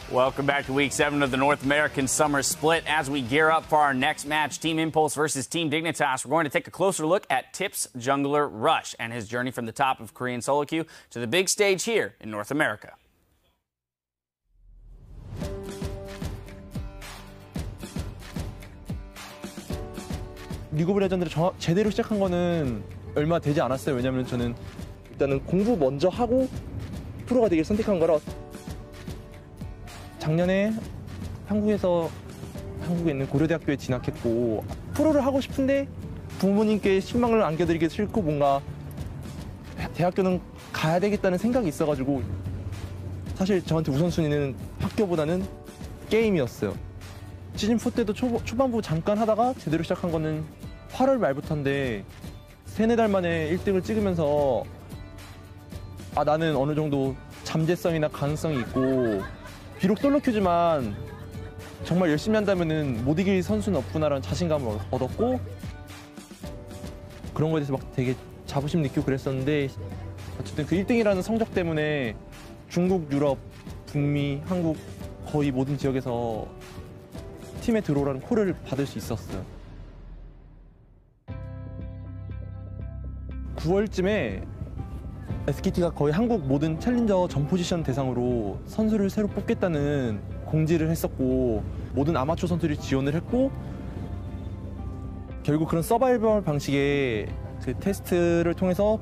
Welcome back to Week 7 of the North American Summer Split. As we gear up for our next match, Team Impulse versus Team Dignitas, we're going to take a closer look at Tip's jungler Rush and his journey from the top of Korean solo queue to the big stage here in North America. 리그 오브 레전드를 제대로 시작한 거는 얼마 되지 않았어요. 왜냐면 저는 일단은 공부 먼저 하고 프로가 되길 선택한 거라. 작년에 한국에 있는 고려대학교에 진학했고 프로를 하고 싶은데 부모님께 실망을 안겨드리기 싫고 뭔가 대학교는 가야 되겠다는 생각이 있어가지고 사실 저한테 우선순위는 학교보다는 게임이었어요. 시즌4 때도 초반부 잠깐 하다가 제대로 시작한 거는 8월 말부터인데 3-4달 만에 1등을 찍으면서 나는 어느 정도 잠재성이나 가능성이 있고 비록 솔로큐지만 정말 열심히 한다면은 못 이길 선수는 없구나라는 자신감을 얻었고 그런 거에 대해서 막 되게 자부심 느끼고 그랬었는데 어쨌든 그 1등이라는 성적 때문에 중국, 유럽, 북미, 한국 거의 모든 지역에서 팀에 들어오라는 콜을 받을 수 있었어요. 9월쯤에 SKT가 거의 한국 모든 챌린저 전 포지션 대상으로 선수를 새로 뽑겠다는 공지를 했었고 모든 아마추어 선수들이 지원을 했고 결국 그런 서바이벌 방식의 그 테스트를 통해서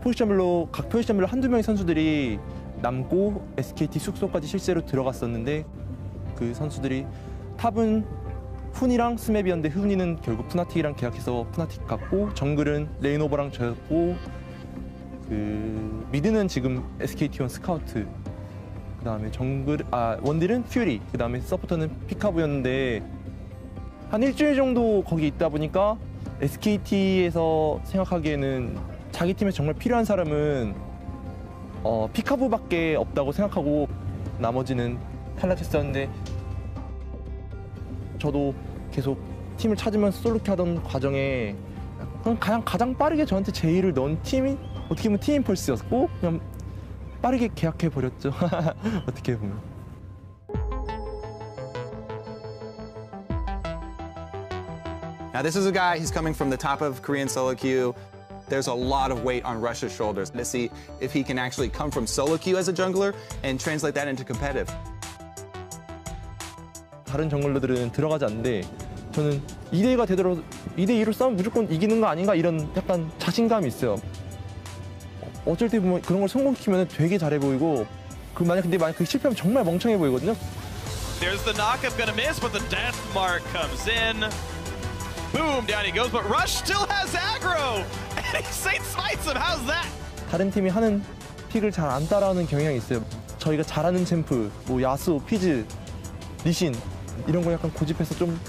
각 포지션별로 한두 명의 선수들이 남고 SKT 숙소까지 실제로 들어갔었는데 그 선수들이 탑은 훈이랑 스맵이었는데 훈이는 결국 푸나틱이랑 계약해서 푸나틱 갔고 정글은 레인오버랑 저였고 그 미드는 지금 SKT1 스카우트 그다음에 원딜은 퓨리 그다음에 서포터는 피카부였는데 한 일주일 정도 거기 있다 보니까 SKT에서 생각하기에는 자기 팀에서 정말 필요한 사람은 피카부밖에 없다고 생각하고 나머지는 탈락했었는데 저도 계속 팀을 찾으면서 솔로키 하던 과정에 가장 빠르게 저한테 제의를 넣은 팀이 어떻게 보면 팀 임펄스였고 그냥 빠르게 계약해 버렸죠. 어떻게 보면. Now this is a guy, he's coming from the top of Korean solo queue. There's a lot of weight on Rush's shoulders to see if he can actually come from solo queue as a jungler and translate that into competitive. 다른 정글러들은 들어가지 않는데 저는 2대2가 되더라도 2대2로 싸우면 무조건 이기는 거 아닌가 이런 약간 자신감이 있어요. 어쩔 때 보면 그런 걸 성공시키면 되게 잘해 보이고 만약 그 실패하면 정말 멍청해 보이거든요. There's the knock-up gonna miss, but the death mark comes in. Boom, down he goes, but Rush still has aggro! And he Saint smites him, how's that? 다른 팀이 하는 픽을 잘 안 따라하는 경향이 있어요. 저희가 잘하는 챔프, 뭐 야수, 피즈, 리신 이런 거 약간 고집해서 좀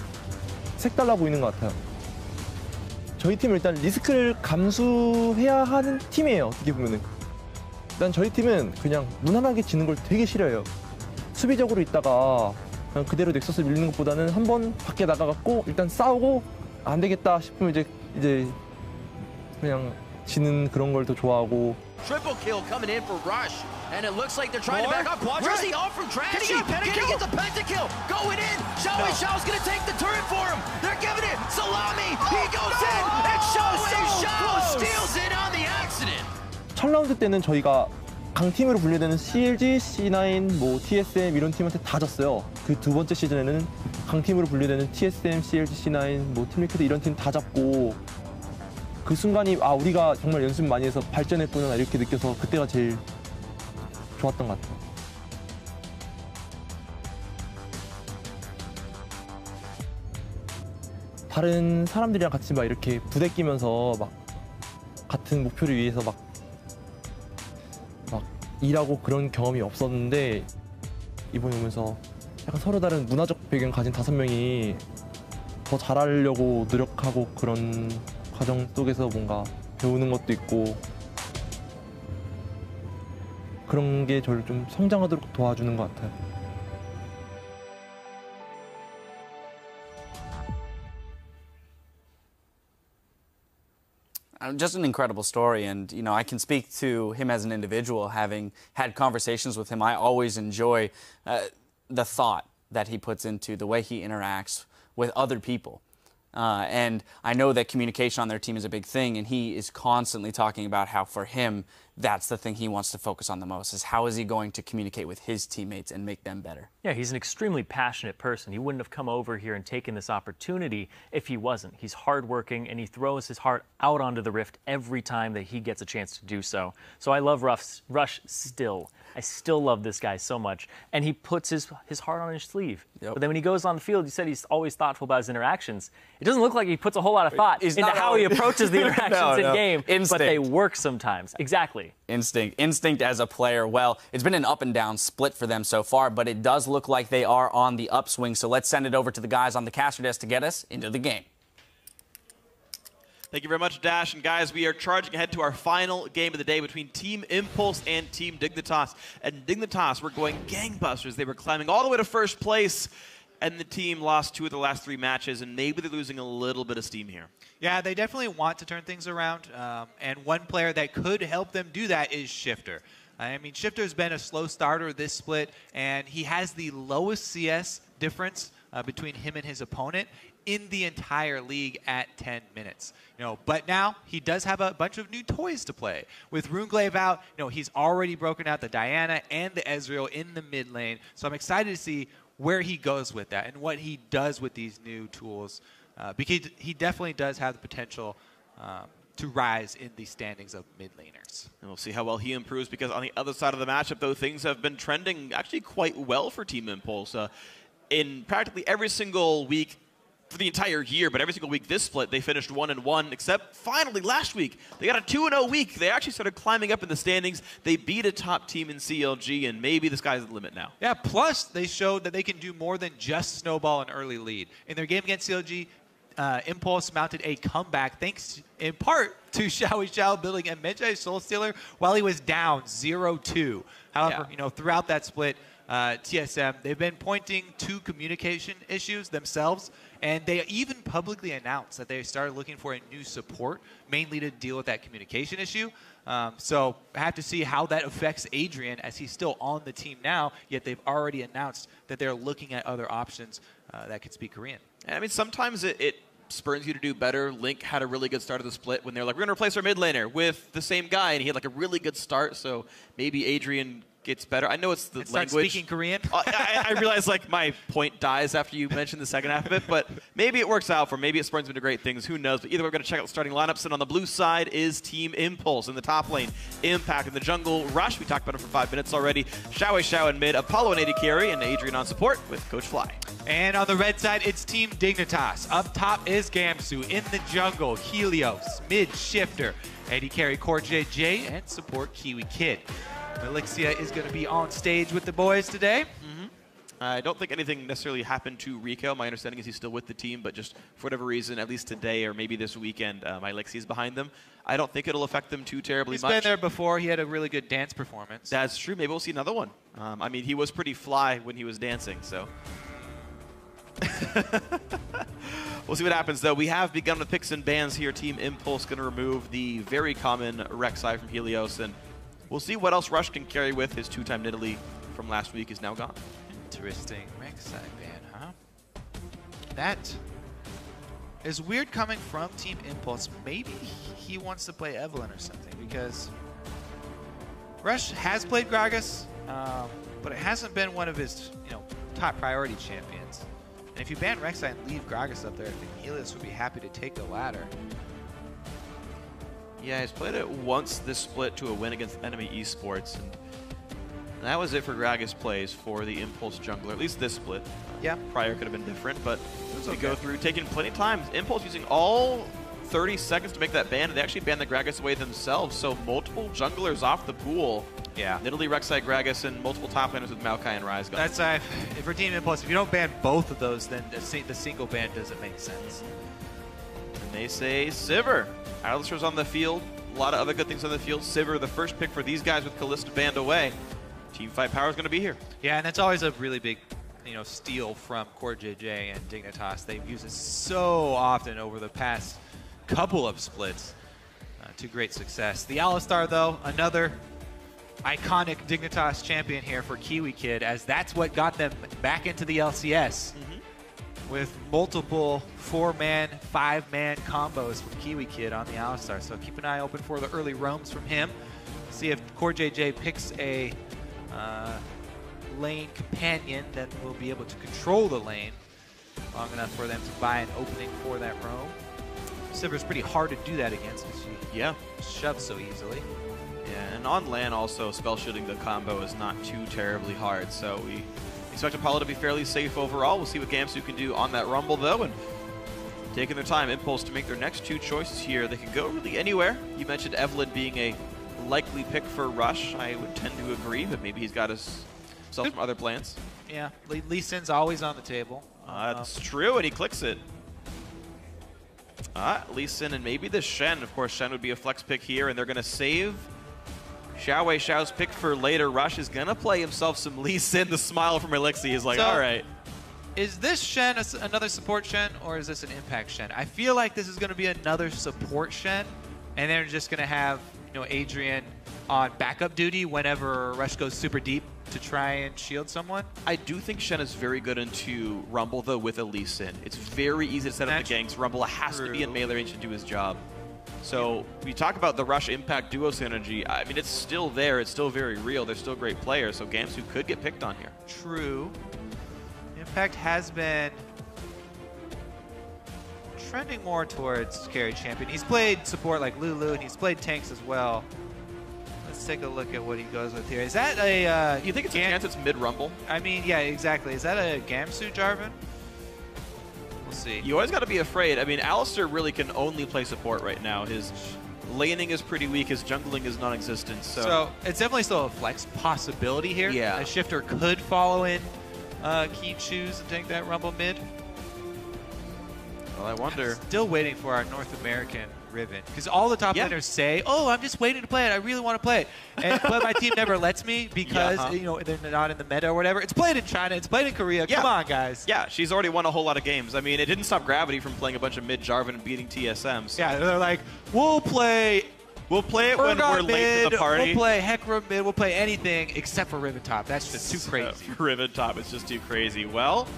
색달라 보이는 것 같아요. 저희 팀은 일단 리스크를 감수해야 하는 팀이에요. 어떻게 보면은. 일단 저희 팀은 그냥 무난하게 지는 걸 되게 싫어해요. 수비적으로 있다가 그냥 그대로 넥서스 밀리는 것보다는 한번 밖에 나가갖고 일단 싸우고 안 되겠다 싶으면 이제 그냥 지는 그런 걸 더 좋아하고. Triple kill coming in for Rush, and it looks like they're trying to back up. Where's the off from Trashy? Can he get the pentakill? Going in. Xiao's gonna take the turret for him. They're giving it. Salami. He goes in, and Xiao steals it on the accident. 첫 라운드 때는 저희가 강팀으로 분류되는 CLG, C9, 뭐 TSM 이런 팀한테 다 졌어요. 그 두 번째 시즌에는 강팀으로 분류되는 TSM, CLG, C9, 뭐 팀리크드 이런 팀 다 잡고 그 순간이 우리가 정말 연습 많이 해서 발전했구나 이렇게 느껴서 그때가 제일 좋았던 것 같아요. 다른 사람들이랑 같이 막 이렇게 부대 끼면서 막 같은 목표를 위해서 막 일하고 그런 경험이 없었는데 이번에 오면서 약간 서로 다른 문화적 배경 가진 5명이 더 잘하려고 노력하고 그런 과정 속에서 뭔가 배우는 것도 있고 그런 게 저를 좀 성장하도록 도와주는 것 같아요. Just an incredible story, and I can speak to him as an individual, having had conversations with him. I always enjoy the thought that he puts into the way he interacts with other people. And I know that communication on their team is a big thing, and he is constantly talking about how for him, that's the thing he wants to focus on the most, is how is he going to communicate with his teammates and make them better. Yeah, he's an extremely passionate person. He wouldn't have come over here and taken this opportunity if he wasn't. He's hardworking, and he throws his heart out onto the rift every time that he gets a chance to do so. So I love Rush still. I still love this guy so much. And he puts his heart on his sleeve. Yep. But then when he goes on the field, you said he's always thoughtful about his interactions. It doesn't look like he puts a whole lot of thought into how he approaches the interactions in game, but they work sometimes. Exactly. Instinct as a player. Well, it's been an up and down split for them so far, but it does look like they are on the upswing. So let's send it over to the guys on the caster desk to get us into the game. Thank you very much, Dash. And guys, we are charging ahead to our final game of the day between Team Impulse and Team Dignitas. And Dignitas were going gangbusters. They were climbing all the way to first place, and the team lost 2 of the last 3 matches, and maybe they're losing a little bit of steam here. Yeah, they definitely want to turn things around, and one player that could help them do that is Shifter. I mean, Shifter's been a slow starter this split, and he has the lowest CS difference between him and his opponent in the entire league at 10 minutes. But now he does have a bunch of new toys to play. With Runeglaive out, he's already broken out the Diana and the Ezreal in the mid lane. So I'm excited to see where he goes with that and what he does with these new tools, because he definitely does have the potential to rise in the standings of mid laners. And we'll see how well he improves, because on the other side of the matchup, though, things have been trending actually quite well for Team Impulse. In practically every single week for the entire year, but every single week this split, they finished 1-1, except finally last week, they got a 2-0 week. They actually started climbing up in the standings. They beat a top team in CLG, and maybe the sky's the limit now. Yeah, plus they showed that they can do more than just snowball an early lead. In their game against CLG, Impulse mounted a comeback thanks in part to Xiao building a Medjay Soul Stealer while he was down 0-2. However, throughout that split, TSM, they've been pointing to communication issues themselves, and they even publicly announced that they started looking for a new support, mainly to deal with that communication issue. So I have to see how that affects Adrian, as he's still on the team now, yet they've already announced that they're looking at other options that can speak Korean. I mean, sometimes it spurs you to do better. Link had a really good start of the split when they're like, we're going to replace our mid laner with the same guy, and he had like a really good start, so maybe Adrian gets better. I know it's the language. Start speaking Korean? I realize like my point dies after you mention the second half of it, but maybe it works out for him. Maybe it spurns him to great things. Who knows? But either way, we're going to check out the starting lineups. And on the blue side is Team Impulse. In the top lane, Impact. In the jungle, Rush. We talked about him for 5 minutes already. Xiao in mid, Apollo and AD carry, and Adrian on support with Coach Fly. And on the red side, it's Team Dignitas. Up top is Gamsu. In the jungle, Helios. Mid, Shifter. AD carry, Core JJ, and support Kiwi Kid. Elixia is going to be on stage with the boys today. I don't think anything necessarily happened to Rico. My understanding is he's still with the team, but just for whatever reason, at least today or maybe this weekend, Elixia is behind them. I don't think it'll affect them too terribly much. He's been there before. He had a really good dance performance. That's true. Maybe we'll see another one. I mean, he was pretty fly when he was dancing, so. We'll see what happens, though. We have begun with picks and bans here. Team Impulse going to remove the very common Rek'Sai from Helios, and we'll see what else Rush can carry with. His 2-time Nidalee from last week is now gone. Interesting. Rek'Sai ban, huh? That is weird coming from Team Impulse. Maybe he wants to play Evelynn or something, because Rush has played Gragas, but it hasn't been one of his top priority champions. And if you ban Rek'Sai and leave Gragas up there, I think Helios would be happy to take the ladder. Yeah, he's played it once this split to a win against Enemy Esports, and that was it for Gragas plays for the Impulse jungler, at least this split. Yeah. Prior could have been different, but we go through, taking plenty of time. Impulse using all 30 seconds to make that ban, and they actually banned the Gragas away themselves, so multiple junglers off the pool. Yeah. Nidalee, Rek'Sai, Gragas, and multiple top laners with Maokai and Ryze gone. That's for Team Impulse, if you don't ban both of those, then the single ban doesn't make sense. And they say Sivir. Alistair's on the field. A lot of other good things on the field. Sivir, the first pick for these guys with Kalista banned away. Team Fight Power is going to be here. Yeah, and that's always a really big, steal from Core JJ and Dignitas. They've used it so often over the past couple of splits to great success. The Alistar, though, another iconic Dignitas champion here for Kiwi Kid, as that's what got them back into the LCS with multiple 4-man, 5-man combos from Kiwi Kid on the Alistar. So keep an eye open for the early roams from him. See if Core JJ picks a lane companion that will be able to control the lane long enough for them to buy an opening for that roam. Sivir's pretty hard to do that against because she shoves so easily. Yeah, and on LAN also, spell shielding the combo is not too terribly hard, so we expect Apollo to be fairly safe overall. We'll see what Gamsu can do on that Rumble, though, and taking their time, Impulse, to make their next 2 choices here. They can go really anywhere. You mentioned Evelyn being a likely pick for Rush. I would tend to agree, but maybe he's got himself some other plans. Yeah, Lee Sin's always on the table. That's true, and he clicks it. Lee Sin and maybe the Shen. Of course, Shen would be a flex pick here, and they're going to save Xiao Xiao's pick for later. Rush is going to play himself some Lee Sin. The smile from Elixir is like, all right. Is this Shen another support Shen, or is this an impact Shen? I feel like this is going to be another support Shen, and they're just going to have Adrian on backup duty whenever Rush goes super deep to try and shield someone. I do think Shen is very good into Rumble, though, with a Lee Sin. It's very easy to set up the ganks. Rumble has to be in melee range to do his job. So we talk about the Rush Impact duo synergy. I mean, it's still there. It's still very real. They're still great players. So Gamsu could get picked on here. True. Impact has been trending more towards carry champion. He's played support like Lulu, and he's played tanks as well. Let's take a look at what he goes with here. Is that a... you think it's a chance it's mid-Rumble? I mean, yeah, exactly. Is that a Gamsu Jarvan? We'll see. You always got to be afraid. I mean, Alistar really can only play support right now. His laning is pretty weak. His jungling is non-existent. So it's definitely still a flex possibility here. Yeah. A Shifter could follow in Keen Shoes and take that Rumble mid. Well, I wonder. I'm still waiting for our North American Riven, because all the top laners say, "Oh, I'm just waiting to play it. I really want to play it," but my team never lets me because they're not in the meta or whatever. It's played in China. It's played in Korea. Come on, guys. Yeah, she's already won a whole lot of games. I mean, it didn't stop Gravity from playing a bunch of mid Jarvan and beating TSMs. Yeah, they're like, we'll play it when we're late to the party. We'll play Hecarim mid. We'll play anything except for Riven top. That's just too crazy. For Riven top, it's just too crazy. Well,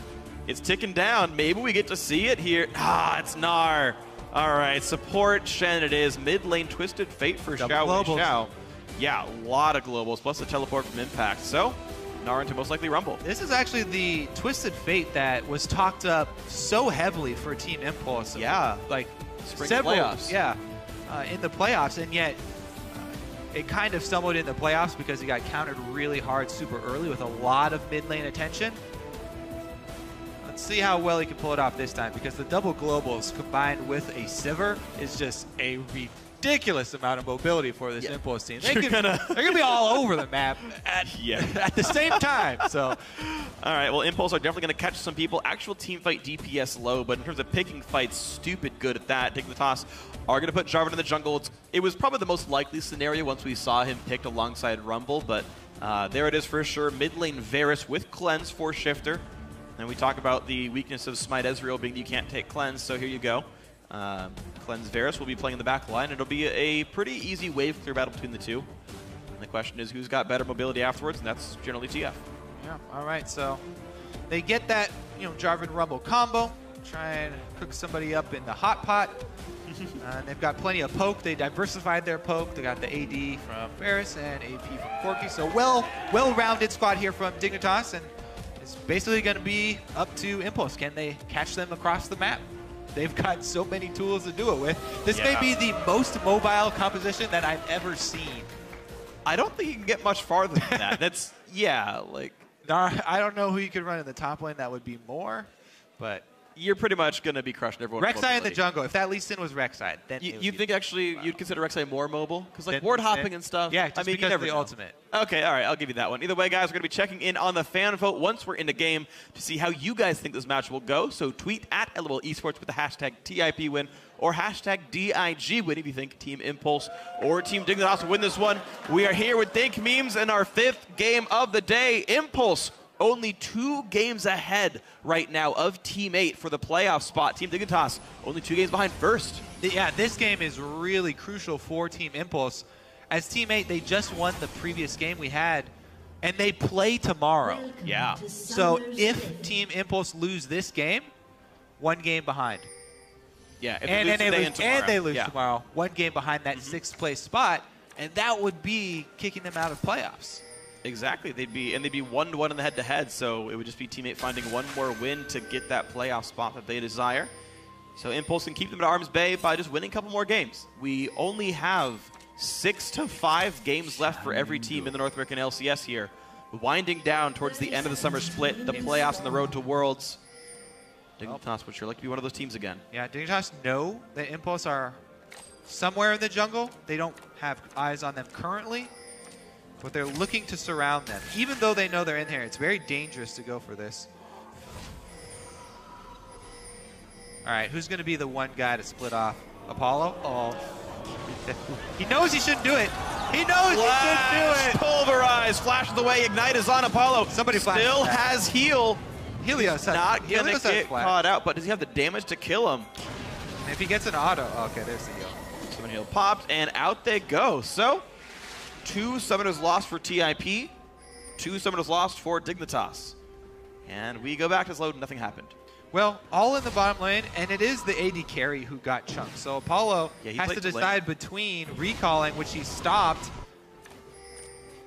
it's ticking down. Maybe we get to see it here. It's Gnar. All right, support Shen it is. Mid lane Twisted Fate for Xiao Xiao. Yeah, a lot of globals, plus the teleport from Impact. So, Gnar into most likely Rumble. This is actually the Twisted Fate that was talked up so heavily for Team Impulse. Yeah. Like Spring several, playoffs. Yeah, in the playoffs, and yet it kind of stumbled in the playoffs because he got countered really hard super early with a lot of mid lane attention. See how well he can pull it off this time, because the double globals combined with a Sivir is just a ridiculous amount of mobility for this Impulse team. They're gonna be all over the map at the same time. So, all right. Well, Impulse are definitely gonna catch some people. Actual team fight DPS low, but in terms of picking fights, stupid good at that. Dignitas are gonna put Jarvan in the jungle. It was probably the most likely scenario once we saw him picked alongside Rumble, but there it is for sure. Mid lane Varus with Cleanse for Shifter. And we talk about the weakness of Smite Ezreal being you can't take Cleanse, so here you go. Cleanse Varus will be playing in the back line. It'll be a pretty easy wave clear battle between the two. And the question is who's got better mobility afterwards, and that's generally TF. Yeah, all right, so they get that Jarvan Rumble combo, try and cook somebody up in the hot pot. They've got plenty of poke. They diversified their poke. They got the AD from Varus and AP from Corki. So well-rounded squad here from Dignitas, and it's basically going to be up to Impulse. Can they catch them across the map? They've got so many tools to do it with. This may be the most mobile composition that I've ever seen. I don't think you can get much farther than that. That's, like... I don't know who you could run in the top lane that would be more, but... You're pretty much going to be crushing everyone. Rek'Sai in the jungle. If that Lee Sin was Rek'Sai, then you think actually you'd consider Rek'Sai more mobile? Because like ward hopping and stuff. Yeah, just because of the ultimate. Okay, all right, I'll give you that one. Either way, guys, we're going to be checking in on the fan vote once we're in the game to see how you guys think this match will go. So tweet at LOL Esports with the hashtag TIPWin or hashtag DIGWin if you think Team Impulse or Team Dignitas will win this one. We are here with Dank Memes in our 5th game of the day. Impulse only 2 games ahead right now of Team 8 for the playoff spot. Team Dignitas only 2 games behind first. Yeah, this game is really crucial for Team Impulse. as Team 8, they just won the previous game we had, and they play tomorrow. Yeah. So if Team Impulse lose this game, 1 game behind. Yeah, if And they lose yeah. tomorrow, 1 game behind that 6th place spot, and that would be kicking them out of playoffs. Exactly. They'd be 1-1 in the head-to-head, so it would just be Team 8 finding 1 more win to get that playoff spot that they desire. So Impulse can keep them at arm's bay by just winning a couple more games. We only have 6 to 5 games left for every team in the North American LCS here. Winding down towards the end of the summer split, the playoffs and the road to Worlds. Dignitas would sure like to be one of those teams again. Yeah, Dignitas know that Impulse are somewhere in the jungle. They don't have eyes on them currently, but they're looking to surround them. Even though they know they're in here, it's very dangerous to go for this. All right, who's going to be the one guy to split off? Apollo? Oh. He knows he shouldn't do it. He knows he shouldn't do it. Pulverize, flashes away, Ignite is on Apollo. Somebody still has heal. Helios Not going to get flash. caught out, but does he have the damage to kill him? And if he gets an auto, okay, there's the heal. Summon heal popped, and out they go. So, 2 summoners lost for TIP, 2 summoners lost for Dignitas. And we go back to this load, nothing happened. Well, all in the bottom lane, and it is the AD carry who got chunked. So Apollo has to decide between recalling, which he stopped,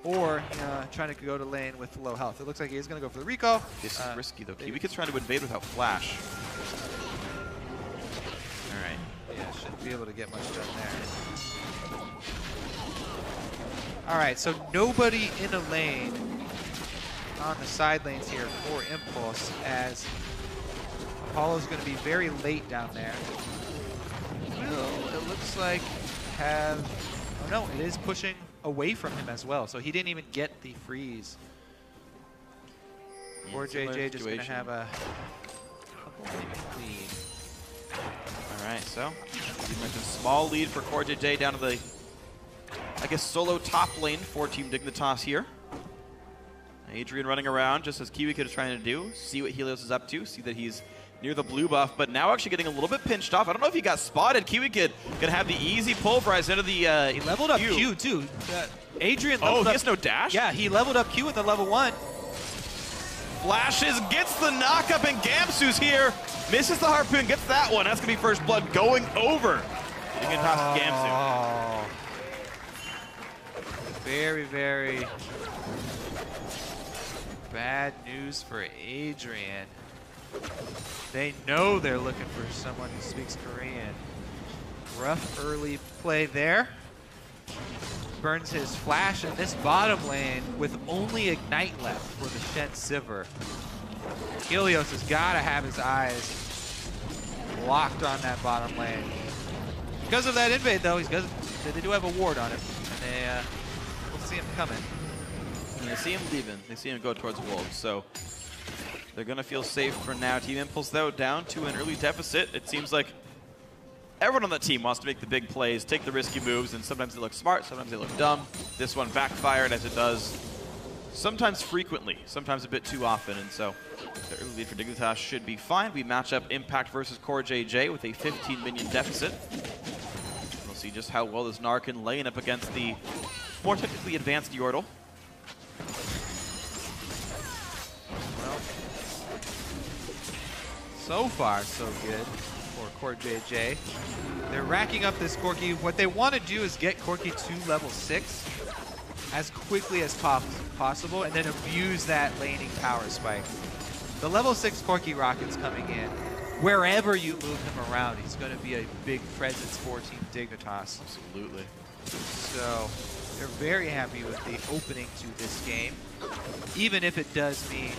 or trying to go to lane with low health. It looks like he is going to go for the recall. This is risky, though. Kiwikid's trying to invade without flash. All right. Yeah, shouldn't be able to get much done there. All right, so nobody in a lane on the side lanes here for Impulse, as Apollo's going to be very late down there. Will, it looks like, have... Oh, no, it is pushing away from him as well, so he didn't even get the freeze. Or JJ just going to have a lead. All right, so you mentioned small lead for Core JJ down to the, I guess, solo top lane for Team Dignitas here. Adrian running around just as Kiwikid is trying to do, see what Helios is up to, see that he's near the blue buff, but now actually getting a little bit pinched off. I don't know if he got spotted. Kiwikid gonna have the easy pulverize into the he leveled up Q too. Adrian leveled up. He has no dash? Yeah, he leveled up Q with the level 1. Flashes, gets the knockup, and Gamsu's here. Misses the harpoon, gets that one. That's gonna be first blood going over. Gamsu. Very, very bad news for Adrian. They know they're looking for someone who speaks Korean. Rough early play there. Burns his flash in this bottom lane with only Ignite left for the Shen Sivir. Helios has got to have his eyes locked on that bottom lane. Because of that invade, though, they do have a ward on him, and we'll see him coming. And they see him leaving. They see him go towards Wolves, so they're going to feel safe for now. Team Impulse, though, down to an early deficit. It seems like everyone on the team wants to make the big plays, take the risky moves, and sometimes they look smart, sometimes they look dumb. This one backfired, as it does sometimes frequently, sometimes a bit too often, and so the early lead for Dignitas should be fine. We match up Impact versus Core JJ with a 15-minion deficit. We'll see just how well this Gnar can lane up against the more technically advanced Yordle. So far, so good for Core JJ. They're racking up this Corki. What they want to do is get Corki to level 6 as quickly as possible, and then abuse that laning power spike. The level 6 Corki rocket's coming in. Wherever you move him around, he's going to be a big presence for Team Dignitas. Absolutely. So they're very happy with the opening to this game. Even if it does mean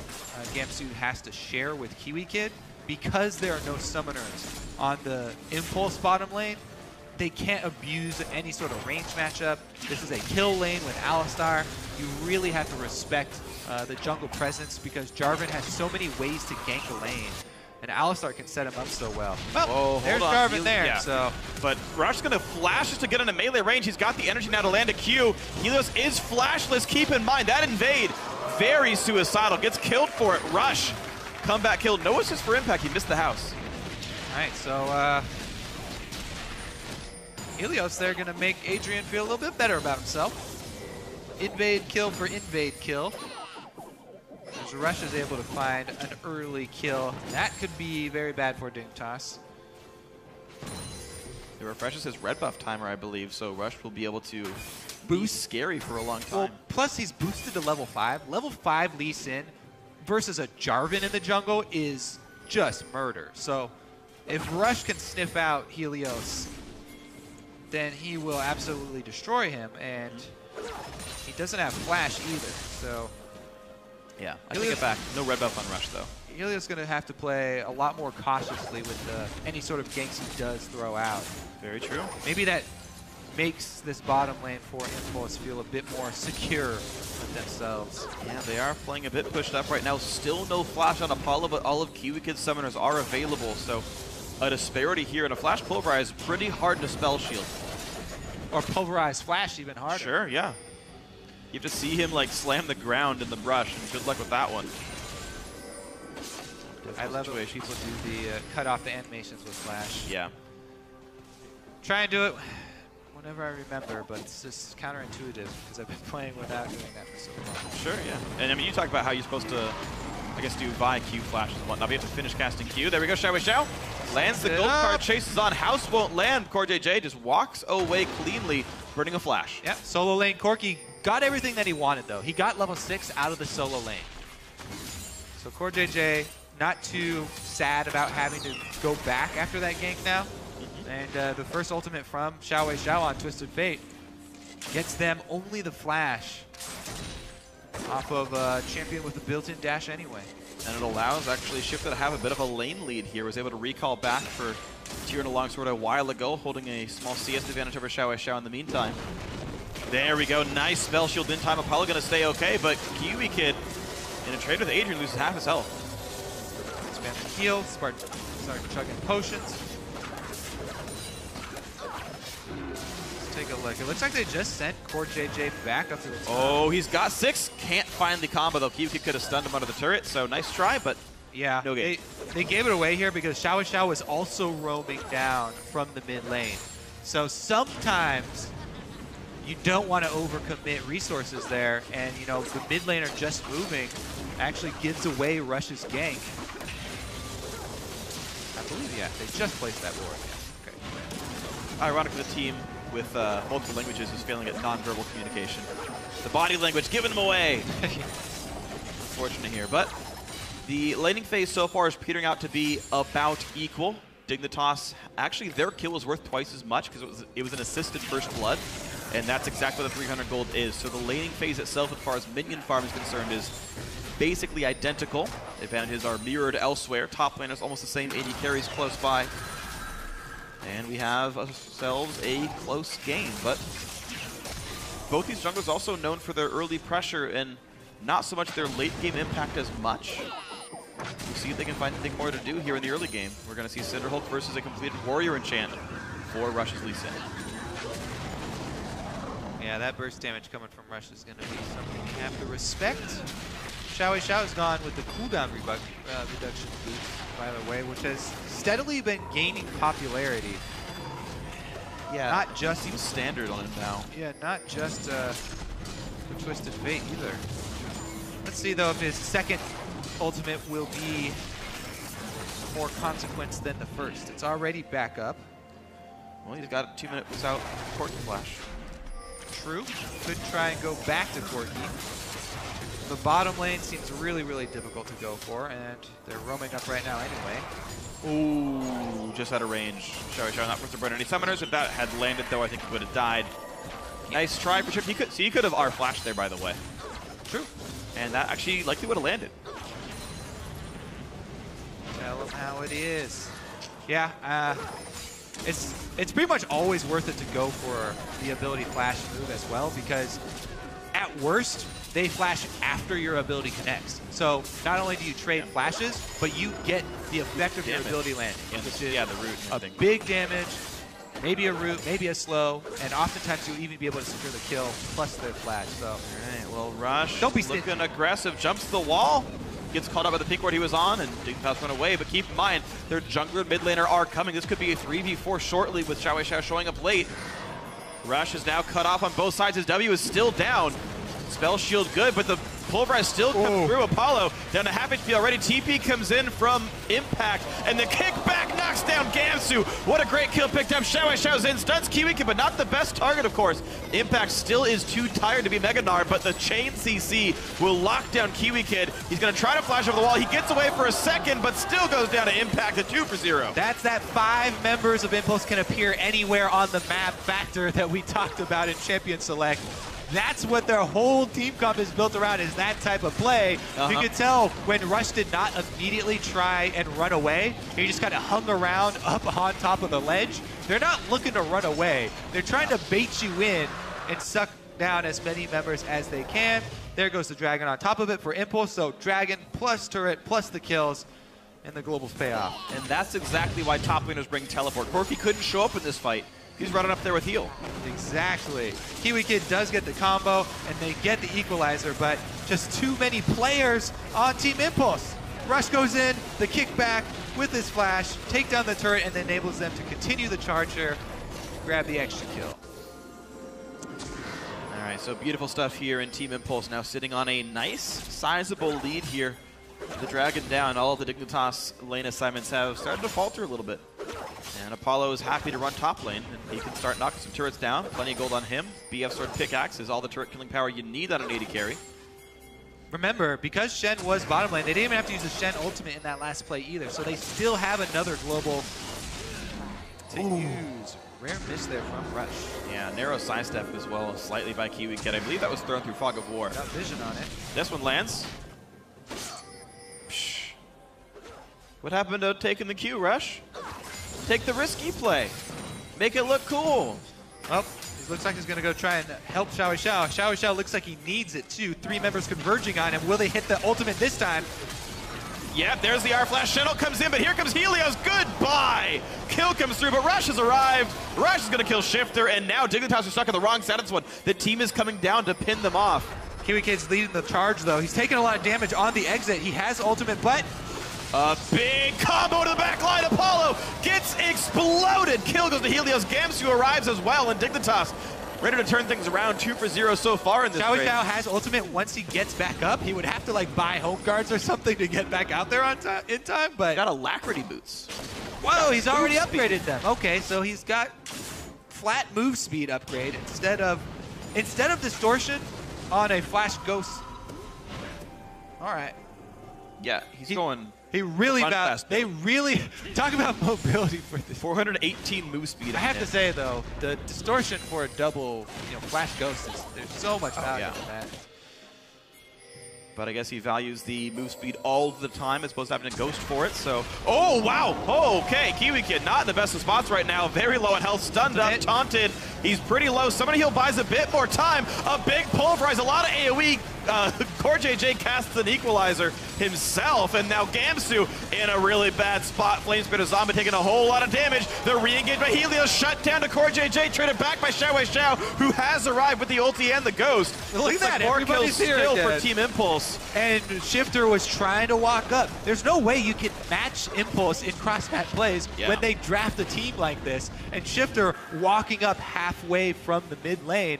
Gamsu has to share with KiwiKid, because there are no summoners on the Impulse bottom lane, they can't abuse any sort of range matchup. This is a kill lane with Alistar. You really have to respect the jungle presence, because Jarvan has so many ways to gank a lane, and Alistar can set him up so well. Well, there's Jarvan there. Yeah. So, but Rush's going to flash just to get into melee range. He's got the energy now to land a Q. Helios is flashless. Keep in mind, that invade, very suicidal. Gets killed for it. Rush, comeback kill. No assist for Impact. He missed the house. All right, so Helios, they're going to make Adrian feel a little bit better about himself. Invade kill for invade kill. As Rush is able to find an early kill. That could be very bad for Dignitas. It refreshes his red buff timer, I believe, so Rush will be able to boost scary for a long time. Well, plus he's boosted to level 5. Level 5 Lee Sin versus a Jarvan in the jungle is just murder. So if Rush can sniff out Helios, then he will absolutely destroy him, and he doesn't have flash either. So yeah, I take it back. No red buff on Rush, though. Helios is going to have to play a lot more cautiously with any sort of ganks he does throw out. Very true. Maybe that makes this bottom lane for Impulse feel a bit more secure with themselves. Yeah, they are playing a bit pushed up right now. Still no flash on Apollo, but all of Kiwi Kid's summoners are available. So a disparity here, and a flash pulverize is pretty hard to spell shield. Or pulverize flash even harder. Sure, yeah. You have to see him like slam the ground in the brush, and good luck with that one. I love the way people do the cut off the animations with flash. Yeah. Try and do it whenever I remember, but it's just counterintuitive because I've been playing without doing that for so long. Sure, yeah. And I mean, you talk about how you're supposed to, I guess, do Vi Q flashes and whatnot. We have to finish casting Q. There we go, Xiao Wei Xiao. Lands the gold card, chases on. House won't land. CoreJJ just walks away cleanly, burning a flash. Yep, solo lane Corki got everything that he wanted, though. He got level 6 out of the solo lane. So CoreJJ not too sad about having to go back after that gank now. And the first ultimate from Xiao Wei Xiao on Twisted Fate gets them only the flash off of champion with a built-in dash anyway. And it allows actually Shifter to have a bit of a lane lead here. Was able to recall back for Tyrion Longsword a while ago, holding a small CS advantage over Xiao Wei Xiao in the meantime. There we go, nice spell shield in time. Apollo gonna stay okay, but Kiwi Kid in a trade with Adrian loses half his health. Spam the heal, start chugging potions. Take a look. It looks like they just sent CoreJJ back up to the top. Oh, he's got 6. Can't find the combo, though. Kiwi could have stunned him under the turret, so nice try, but yeah, no game. They gave it away here because Xiao Wei Xiao was also roaming down from the mid lane. So sometimes you don't want to overcommit resources there, and you know the mid laner just moving actually gives away Rush's gank. I believe, yeah, they just placed that ward. Yeah. Okay. Ironic for the team with multiple languages is failing at non-verbal communication. The body language giving them away. Unfortunate here, but the laning phase so far is petering out to be about equal. Dignitas, actually their kill was worth twice as much because it was an assisted first blood, and that's exactly what the 300 gold is. So the laning phase itself, as far as minion farm is concerned, is basically identical. Advantages are mirrored elsewhere. Top laners almost the same, 80 carries close by. And we have ourselves a close game, but both these junglers also known for their early pressure and not so much their late game impact as much. We'll see if they can find anything more to do here in the early game. We're going to see Cinderhulk versus a completed Warrior Enchant for Rush's Lee Sin. Yeah, that burst damage coming from Rush is going to be something we have to respect. Xiao Wei Xiao has gone with the cooldown reduction boost, by the way, which has steadily been gaining popularity. Yeah, not just seems standard on him now. Yeah, not just the Twisted Fate either. Let's see though if his second ultimate will be more consequence than the first. It's already back up. Well, he's got 2 minutes without Corki Flash. True. Could try and go back to Corki. The bottom lane seems really, really difficult to go for, and they're roaming up right now anyway. Ooh, just out of range. Xiao Wei Xiao not worth to burn any summoners. If that had landed, though, I think he would have died. Nice try for sure. He could have R-flashed there, by the way. True. And that actually likely would have landed. Tell him how it is. Yeah, it's pretty much always worth it to go for the ability flash move as well, because at worst, they flash after your ability connects. So not only do you trade flashes, but you get the effect of your ability landing, which is the root a big damage, maybe a root, maybe a slow, and oftentimes you'll even be able to secure the kill plus the flash. So, all right, well, Rush don't be looking aggressive, jumps the wall. gets caught up by the pink ward he was on, and Dignitas run away. But keep in mind, their jungler and mid laner are coming. This could be a 3v4 shortly with Xiao showing up late. Rush is now cut off on both sides. His W is still down. Spell shield good, but the Pulverize still comes through. Apollo down to half HP already. TP comes in from Impact, and the kickback knocks down Gamsu. What a great kill picked up. Xiao's in, stuns Kiwikid, but not the best target, of course. Impact still is too tired to be Mega Gnar, but the chain CC will lock down Kiwikid. He's going to try to flash over the wall. He gets away for a second, but still goes down to Impact at 2-0. That's that 5 members of Impulse can appear anywhere on the map factor that we talked about in Champion Select. That's what their whole team comp is built around, is that type of play. You could tell when Rush did not immediately try and run away. He just kind of hung around up on top of the ledge. They're not looking to run away. They're trying to bait you in and suck down as many members as they can. There goes the Dragon on top of it for Impulse. So Dragon plus turret plus the kills, and the globals pay off. And that's exactly why top laners bring teleport. Corki couldn't show up in this fight. He's running up there with heal. Exactly. Kiwikid does get the combo, and they get the equalizer, but just too many players on Team Impulse. Rush goes in, the kickback with his flash, take down the turret, and enables them to continue the charge here, grab the extra kill. All right, so beautiful stuff here in Team Impulse, now sitting on a nice, sizable lead here. The Dragon down, all of the Dignitas lane assignments have started to falter a little bit. And Apollo is happy to run top lane, and he can start knocking some turrets down. Plenty of gold on him. BF Sword Pickaxe is all the turret killing power you need on an AD carry. Remember, because Shen was bottom lane, they didn't even have to use the Shen ultimate in that last play either, so they still have another global to use. Rare miss there from Rush. Yeah, narrow sidestep as well, slightly by Kiwikid. I believe that was thrown through Fog of War. Got vision on it. This one lands. What happened to taking the Q, Rush? Take the risky play. Make it look cool. Well, he looks like he's going to go try and help Xiao. Xiao looks like he needs it too. 3 members converging on him. Will they hit the ultimate this time? Yep, there's the R-Flash. Shuttle comes in, but here comes Helios. Goodbye. Kill comes through, but Rush has arrived. Rush is going to kill Shifter, and now Dignitas are stuck on the wrong side of this one. The team is coming down to pin them off. Kiwikid's leading the charge, though. He's taking a lot of damage on the exit. He has ultimate, but a big combo to the back line. Apollo gets exploded. Kill goes to Helios. Gamsu arrives as well, and Dignitas ready to turn things around. 2-0 so far in this race. Xiao has ultimate. Once he gets back up, he would have to like buy home guards or something to get back out there on in time. But got Alacrity boots. Whoa, he's already upgraded them. Okay, so he's got flat move speed upgrade instead of distortion on a flash ghost. All right. Yeah, he's going. They really talk about mobility for this. 418 move speed. I have to say though, the distortion for a double, flash ghost there's so much value in that. But I guess he values the move speed all the time as opposed to having a ghost for it. So, oh wow, okay, Kiwikid not in the best of spots right now. Very low on health, stunned up, taunted. He's pretty low. Somebody he'll buys a bit more time. A big pulverize, a lot of AoE. Core JJ casts an equalizer himself, and now Gamsu in a really bad spot. Flamespitter Zombie taking a whole lot of damage. The re-engage by Helios shut down to Core JJ, traded back by Xiao, who has arrived with the ulti and the ghost. Look at that, more kills still again for Team Impulse. And Shifter was trying to walk up. There's no way you can match Impulse in cross-match plays when they draft a team like this. And Shifter walking up halfway from the mid lane.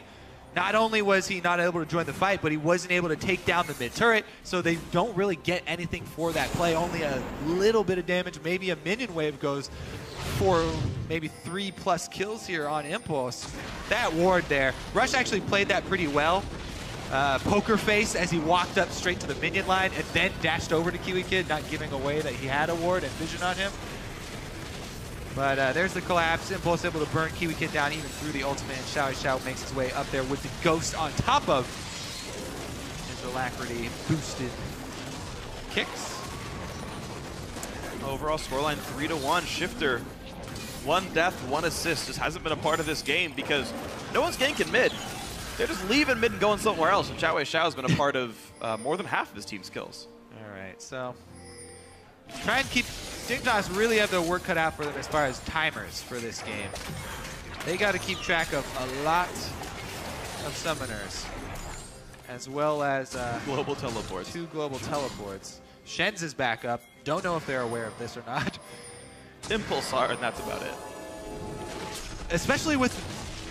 Not only was he not able to join the fight, but he wasn't able to take down the mid turret, so they don't really get anything for that play. Only a little bit of damage, maybe a minion wave goes for maybe 3+ kills here on Impulse. That ward there, Rush actually played that pretty well. Poker face as he walked up straight to the minion line and then dashed over to Kiwikid, not giving away that he had a ward and vision on him. But there's the collapse. Impulse able to burn Kiwikid down even through the ultimate, and Xiao makes his way up there with the ghost on top of his Alacrity boosted kicks. Overall scoreline 3-1. Shifter, 1 death, 1 assist. Just hasn't been a part of this game because no one's ganking mid. They're just leaving mid and going somewhere else. And Xiao's been a part of more than half of his team's kills. All right, so try and keep. Dignitas really have their work cut out for them as far as timers for this game. They got to keep track of a lot of summoners, as well as global teleports. 2 global teleports. Shen's is back up. Don't know if they're aware of this or not. Impulse are, and that's about it. Especially with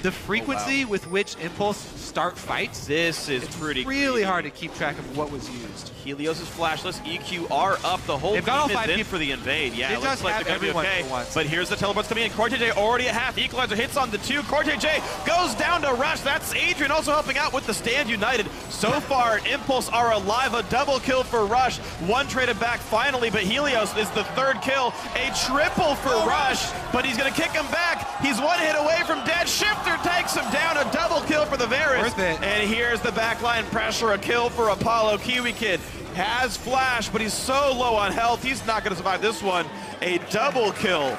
the frequency with which Impulse start fights. This is it's pretty really crazy. hard to keep track of what was used. Helios is flashless. EQ are up. The whole They've got all team is 5 in people. for the invade. Yeah, They it looks just like have they're going to be everyone okay. for once. But here's the teleports coming in. Corte J already at half. Equalizer hits on the 2. Corte J goes down to Rush. That's Adrian also helping out with the Stand United. So far, Impulse are alive. A double kill for Rush. 1 traded back finally, but Helios is the 3rd kill. A triple for Rush, but he's going to kick him back. He's 1 hit away from dead. Shifter takes him down. A double kill for the Varus. Worth it. And here's the backline pressure. A kill for Apollo. Kiwi Kid has flash, but he's so low on health, he's not going to survive this one. A double kill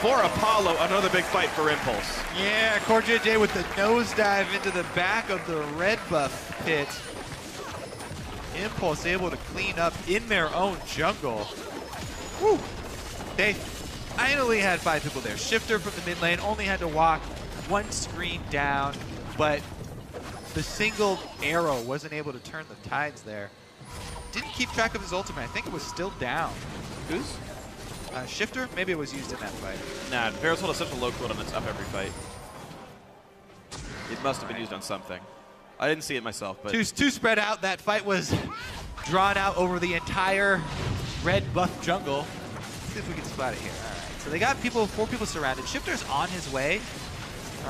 for Apollo. Another big fight for Impulse. Yeah, Corte J with the nosedive into the back of the red buff pit. Impulse able to clean up in their own jungle. Woo. They finally had 5 people there. Shifter from the mid lane only had to walk 1 screen down, but the single arrow wasn't able to turn the tides there. Didn't keep track of his ultimate. I think it was still down. Who's? Shifter? Maybe it was used in that fight. Nah, Varus hold has such a low cooldown, it's up every fight. It must have been used on something. I didn't see it myself, but... Two spread out. That fight was drawn out over the entire red buff jungle. Let's see if we can spot it here. All right. So they got 4 people surrounded. Shifter's on his way.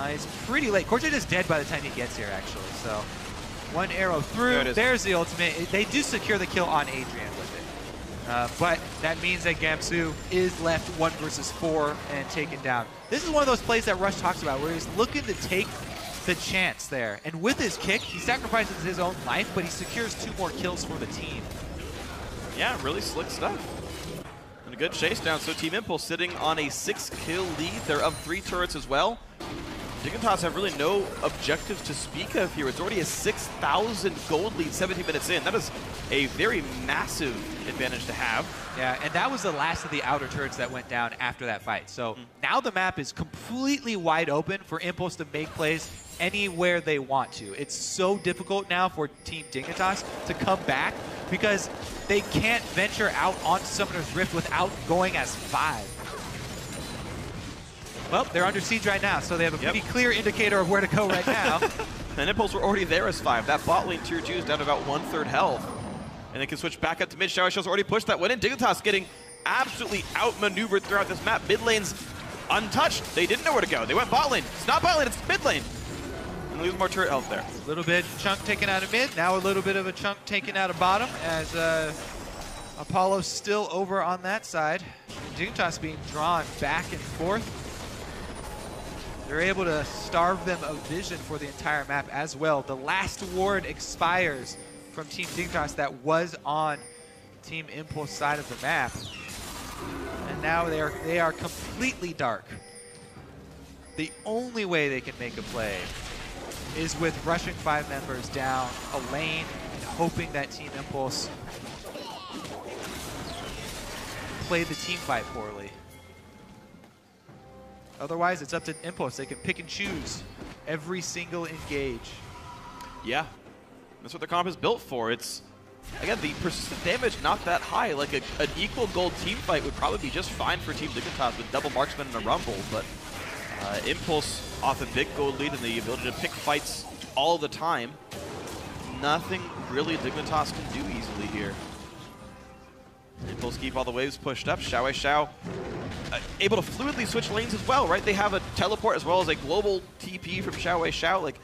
He's pretty late. Corte is dead by the time he gets here, actually. So 1 arrow through. There's the ultimate. They do secure the kill on Adrian with it. But that means that Gamsu is left 1 versus 4 and taken down. This is one of those plays that Rush talks about where he's looking to take the chance there. And with his kick, he sacrifices his own life, but he secures 2 more kills for the team. Yeah, really slick stuff. And a good chase down. So Team Impulse sitting on a 6-kill lead. They're up 3 turrets as well. Dignitas have really no objectives to speak of here. It's already a 6,000 gold lead 17 minutes in. That is a very massive advantage to have. Yeah, and that was the last of the outer turrets that went down after that fight. So now the map is completely wide open for Impulse to make plays anywhere they want to. It's so difficult now for Team Dignitas to come back because they can't venture out onto Summoner's Rift without going as 5. Well, they're under siege right now, so they have a pretty clear indicator of where to go right now. And Impulse were already there as 5. That bot lane tier 2 is down to about 1/3 health. And they can switch back up to mid. Shower Shell's already pushed that one in. Dignitas getting absolutely outmaneuvered throughout this map. Mid lane's untouched. They didn't know where to go. They went bot lane. It's not bot lane, it's mid lane. And lose more turret health there. A little bit chunk taken out of mid. Now a little bit of a chunk taken out of bottom as Apollo's still over on that side. Dignitas being drawn back and forth. They're able to starve them of vision for the entire map as well. The last ward expires from Team Dignitas that was on Team Impulse side of the map. And now they are completely dark. The only way they can make a play is with rushing 5 members down a lane and hoping that Team Impulse played the team fight poorly. Otherwise, it's up to Impulse. They can pick and choose every single engage. Yeah, that's what the comp is built for. It's, again, the persistent damage not that high. Like an equal gold team fight would probably be just fine for Team Dignitas with double marksman and a rumble, but Impulse off a big gold lead and the ability to pick fights all the time. Nothing really Dignitas can do easily here. Impulse keep all the waves pushed up. Xiao able to fluidly switch lanes as well, right? They have a teleport as well as a global TP from Xiao. Like,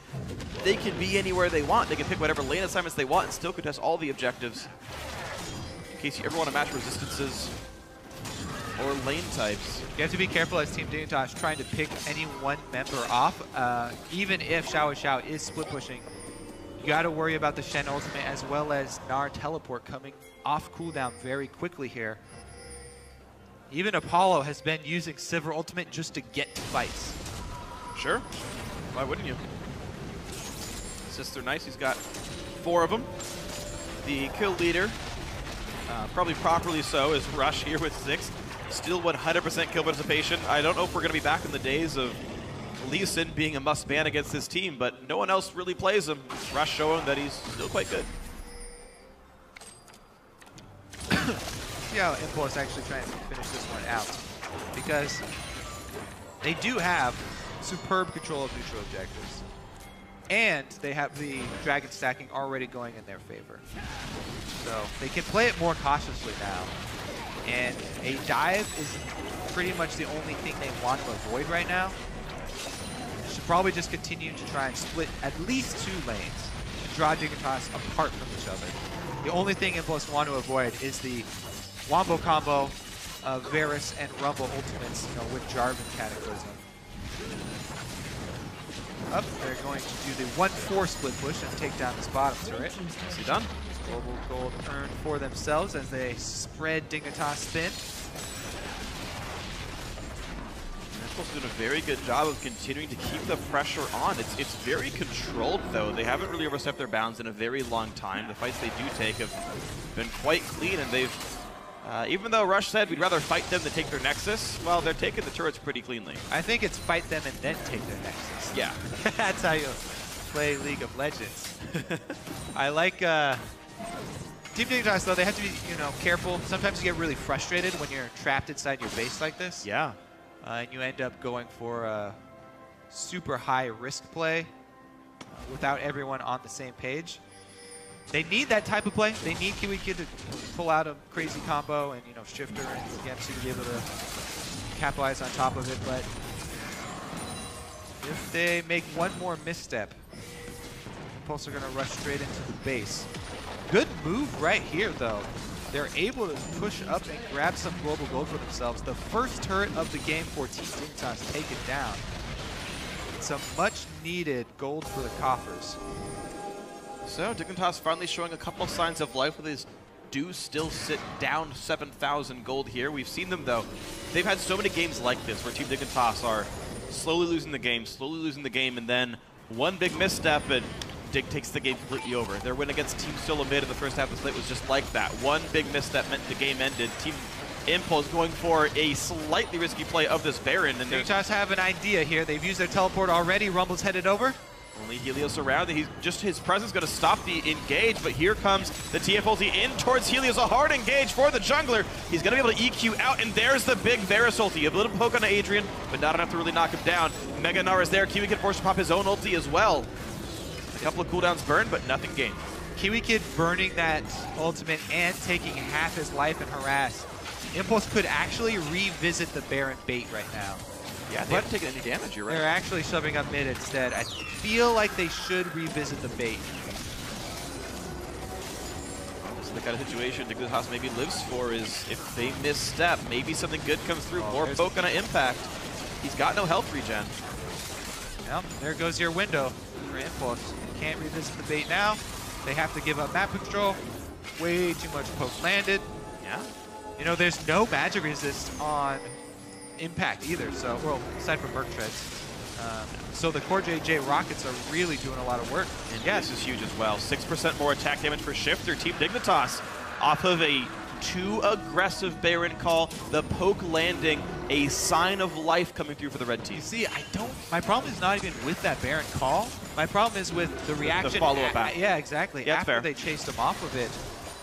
they can be anywhere they want. They can pick whatever lane assignments they want and still contest all the objectives. In case you ever want to match resistances or lane types. You have to be careful as Team Dignitas trying to pick any one member off. Even if Xiao is split pushing, you got to worry about the Shen ultimate as well as Gnar teleport coming off cooldown very quickly here. Even Apollo has been using Sivir ultimate just to get to fights. Sure. Why wouldn't you? Sister Nice, he's got 4 of them. The kill leader, probably properly so, is Rush here with 6. Still 100% kill participation. I don't know if we're going to be back in the days of Lee Sin being a must-ban against this team, but no one else really plays him. Rush showing that he's still quite good. see how Impulse actually trying to finish this one out. Because they do have superb control of neutral objectives. And they have the dragon stacking already going in their favor. So they can play it more cautiously now. And a dive is pretty much the only thing they want to avoid right now. They should probably just continue to try and split at least 2 lanes and draw Dignitas apart from each other. The only thing Impulse want to avoid is the wombo combo of Varus and Rumble ultimates, with Jarvan Cataclysm. Up, they're going to do the 1-4 split push and take down this bottom turret. Nicely done. Global gold earned for themselves as they spread Dignitas thin. Impulse doing a very good job of continuing to keep the pressure on. It's very controlled, though. They haven't really overstepped their bounds in a very long time. The fights they do take have been quite clean, and they've, even though Rush said we'd rather fight them than take their Nexus, well, they're taking the turrets pretty cleanly. I think it's fight them and then take their Nexus. Yeah. That's how you play League of Legends. I like Team Dignitas, though. They have to be, careful. Sometimes you get really frustrated when you're trapped inside your base like this. Yeah. And you end up going for a super high risk play without everyone on the same page. They need that type of play. They need Kiwi Kid to pull out a crazy combo and, Shifter and Gemsu to be able to capitalize on top of it. But if they make one more misstep, Impulse are going to rush straight into the base. Good move right here, though. They're able to push up and grab some global gold for themselves. The first turret of the game for Team Dignitas taken down. Some much needed gold for the coffers. So Dignitas finally showing a couple of signs of life, but they do still sit down 7,000 gold here. We've seen them, though. They've had so many games like this where Team Dignitas are slowly losing the game, and then one big misstep and Dig takes the game completely over. Their win against Team Solo Mid in the first half of the slate was just like that. One big misstep meant the game ended. Team Impulse going for a slightly risky play of this Baron. And Dignitas have an idea here. They've used their teleport already. Rumble's headed over. Only Helios around. His presence going to stop the engage, but here comes the TF ulti in towards Helios. A hard engage for the jungler. He's going to be able to EQ out, and there's the big Varus ulti. A little poke on Adrian, but not enough to really knock him down. Mega Gnar is there. Kiwi can force to pop his own ulti as well. A couple of cooldowns burned, but nothing gained. Kiwi Kid burning that ultimate and taking half his life and harass. Impulse could actually revisit the Baron bait right now. Yeah, they haven't taken any damage, you're right. They're actually shoving up mid instead. I feel like they should revisit the bait. This is the kind of situation Dignitas maybe lives for, is if they misstep, maybe something good comes through. More poke on an impact. He's got no health regen. Well, there goes your window for Impulse. Can't revisit the bait now. They have to give up map control. Way too much poke landed. Yeah. There's no magic resist on impact either, so, well, aside from Merc Treads. So the Core JJ Rockets are really doing a lot of work. And yeah, this is huge as well. 6% more attack damage for Shifter. Team Dignitas off of a too aggressive Baron call. The poke landing, a sign of life coming through for the red team. You see, my problem is not even with that Baron call. My problem is with the reaction. The follow-up back. Yeah, exactly. Yeah, after fair. they chased him off of it.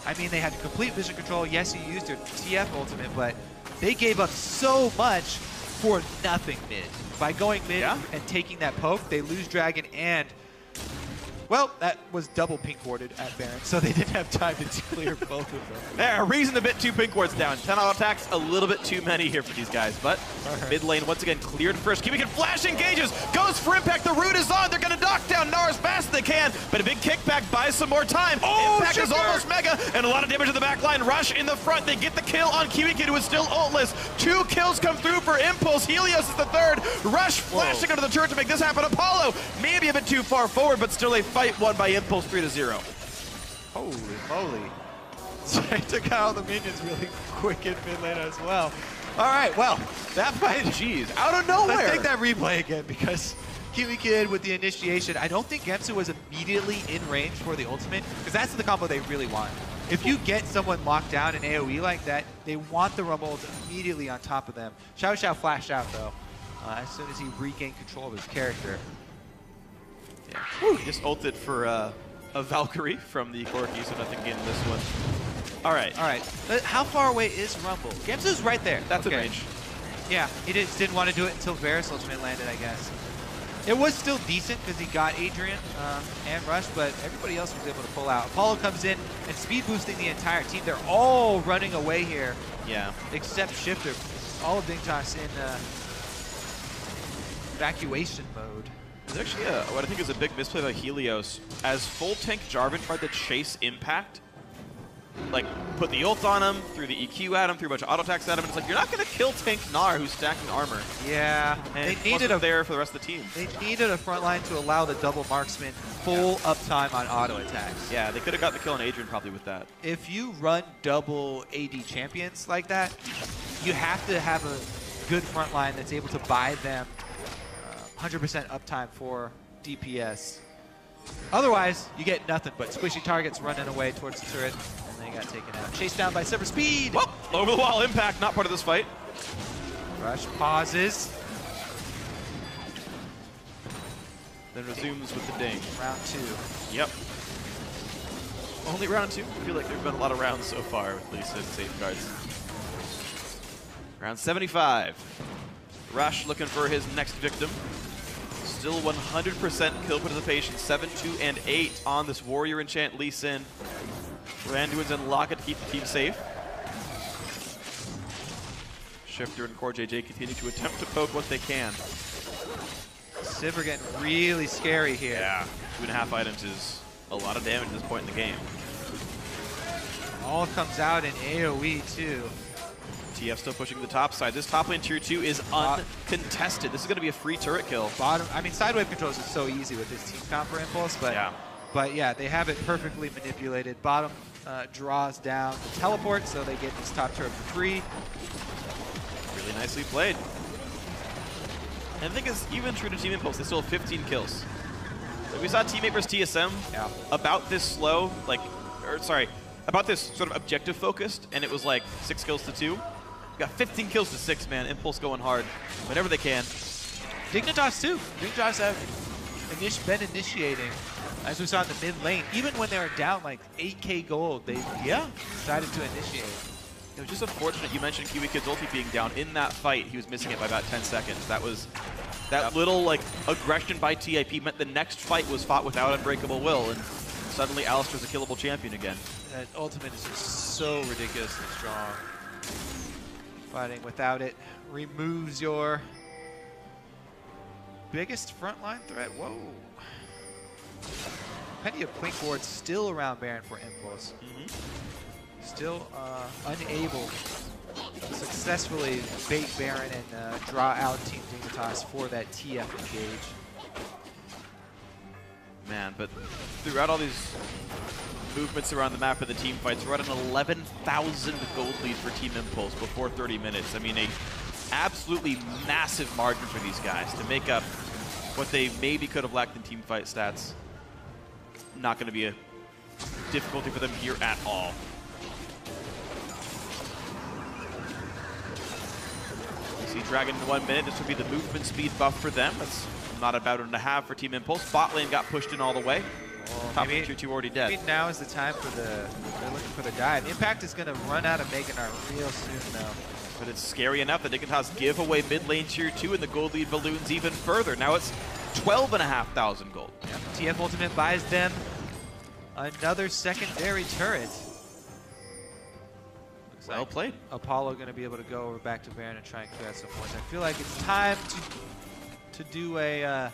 I mean, they had complete vision control. Yes, he used their TF ultimate, but they gave up so much for nothing mid. By going mid and taking that poke, they lose Dragon and, well, that was double pink warded at Baron, so they didn't have time to clear both of them. There, reason a bit two pink wards down. 10 auto attacks, a little bit too many here for these guys, but mid lane once again cleared first. Kiwi can flash engages, goes for impact, the root is on, they're gonna knock down Gnar as fast as they can, but a big kickback buys some more time. Impact is almost mega, and a lot of damage to the back line. Rush in the front, they get the kill on Kiwi Kid, who is still ultless. 2 kills come through for Impulse, Helios is the third. Rush flashing under the turret to make this happen. Apollo, maybe a bit too far forward, but still a fight won by Impulse 3-0. Holy moly. So I took out all the minions really quick in mid lane as well. All right, well, that fight, Jeez, out of nowhere. Let's take that replay again, because Kiwi Kid with the initiation, I don't think Gemsu was immediately in range for the ultimate, because that's the combo they really want. If you get someone locked down in AoE like that, they want the Rumble immediately on top of them. Xiao Xiao flashed out, though, as soon as he regained control of his character. Yeah. He just ulted for a Valkyrie from the Corki, so nothing in this one. All right. All right. But how far away is Rumble? Gamsu's right there. That's in range. Yeah, he just didn't want to do it until Varus ultimate landed, I guess. It was still decent because he got Adrian and Rush, but everybody else was able to pull out. Apollo comes in and speed boosting the entire team. They're all running away here. Yeah. Except Shifter. All of Dignitas in evacuation mode. There's actually what I think is a big misplay by Helios. As full tank Jarvan tried to chase Impact, like put the ult on him, threw the EQ at him, threw a bunch of auto attacks at him, and it's like, you're not going to kill tank Gnar who's stacking armor. Yeah. And they needed there for the rest of the team. They needed a front line to allow the double marksman full uptime on auto attacks. Yeah, they could have got the kill on Adrian probably with that. If you run double AD champions like that, you have to have a good front line that's able to buy them 100% uptime for DPS. Otherwise, you get nothing but squishy targets running away towards the turret, and they got taken out. Chased down by Silver Speed! Whoop! Over the wall, Impact, not part of this fight. Rush pauses. Then resumes with the ding. Round 2. Yep. Only round 2? I feel like there's been a lot of rounds so far with Lee Sin safeguards. Round 75. Rush looking for his next victim. Still 100% kill participation, 7, 2, and 8 on this Warrior Enchant Lee Sin. Randuin's and Locket to keep the team safe. Shifter and Core JJ continue to attempt to poke what they can. Sivir getting really scary here. Yeah, 2.5 items is a lot of damage at this point in the game. All comes out in AoE too. TF still pushing the top side. This top lane tier 2 is uncontested. This is going to be a free turret kill. Bottom, I mean, side wave controls is so easy with this team comp for Impulse, but yeah, they have it perfectly manipulated. Bottom draws down the teleport, so they get this top turret for free. Really nicely played. And the thing is, even true to Team Impulse, they still have 15 kills. Like we saw Teammate versus TSM about this slow, about this sort of objective focused, and it was like 6 kills to 2. We got 15 kills to 6, man. Impulse going hard whenever they can. Dignitas too. Dignitas have been initiating, as we saw in the mid lane. Even when they were down like 8k gold, they decided to initiate. It was just unfortunate you mentioned Kiwi Kid's ulti being down. In that fight, he was missing it by about 10 seconds. That was little like aggression by TIP meant the next fight was fought without Unbreakable Will, and suddenly Alistar's a killable champion again. That ultimate is just so ridiculously strong. Fighting without it removes your biggest frontline threat. Whoa. Plenty of Blink wards still around Baron for Impulse. Still unable to successfully bait Baron and draw out Team Dignitas for that TF engage. Man, but throughout all these movements around the map of the team fights, we're at an 11,000 gold lead for Team Impulse before 30 minutes. I mean, a absolutely massive margin for these guys to make up what they maybe could have lacked in team fight stats. Not going to be a difficulty for them here at all. You see Dragon in 1 minute. This would be the movement speed buff for them. That's not about it to have for Team Impulse. Bot lane got pushed in all the way. Top tier 2 already dead. Maybe now is the time for they're looking for the dive. Impact is going to run out of Meganar real soon though. But it's scary enough that Dignitas give away mid lane tier 2 and the gold lead balloons even further. Now it's 12,500 gold. Yep. TF Ultimate buys them another secondary turret. Looks well played. Apollo going to be able to go over back to Baron and try and clear out some points. I feel like it's time to do a...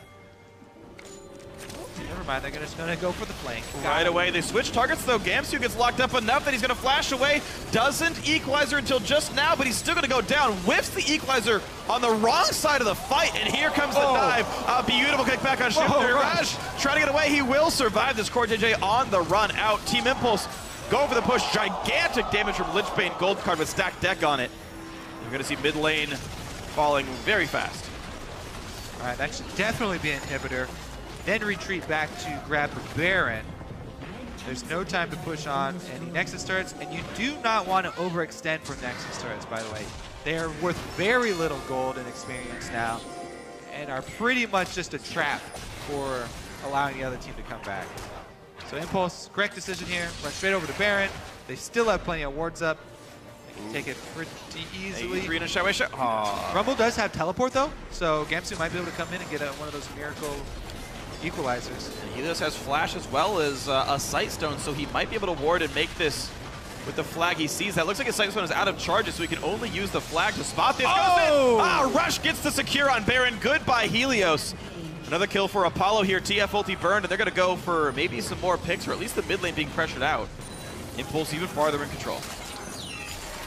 Never mind, they're just going to go for the flank. Right away, they switch targets though. Gamsu gets locked up enough that he's going to flash away. Doesn't equalizer until just now, but he's still going to go down. Whiffs the equalizer on the wrong side of the fight, and here comes the dive. A beautiful kickback on Shifter. Rush trying to get away. He will survive this. Core JJ on the run out. Team Impulse go for the push. Gigantic damage from Lichbane Gold card with stacked deck on it. You're going to see mid lane falling very fast. All right, that should definitely be an inhibitor. Then retreat back to grab the Baron. There's no time to push on any Nexus turrets, and you do not want to overextend for Nexus turrets, by the way. They are worth very little gold and experience now, and are pretty much just a trap for allowing the other team to come back. So Impulse, correct decision here. Run straight over to Baron. They still have plenty of wards up. They can take it pretty easily. 3 in a Shao shot. Rumble does have teleport though, so Gamsu might be able to come in and get one of those miracle equalizers. And Helios has flash as well as a sight stone, so he might be able to ward and make this with the flag he sees. That looks like his sight stone is out of charges, so he can only use the flag to spot this. Oh! Goes in. Rush gets the secure on Baron. Goodbye, Helios. Another kill for Apollo here. TF ulti burned, and they're going to go for maybe some more picks, or at least the mid lane being pressured out. Impulse even farther in control.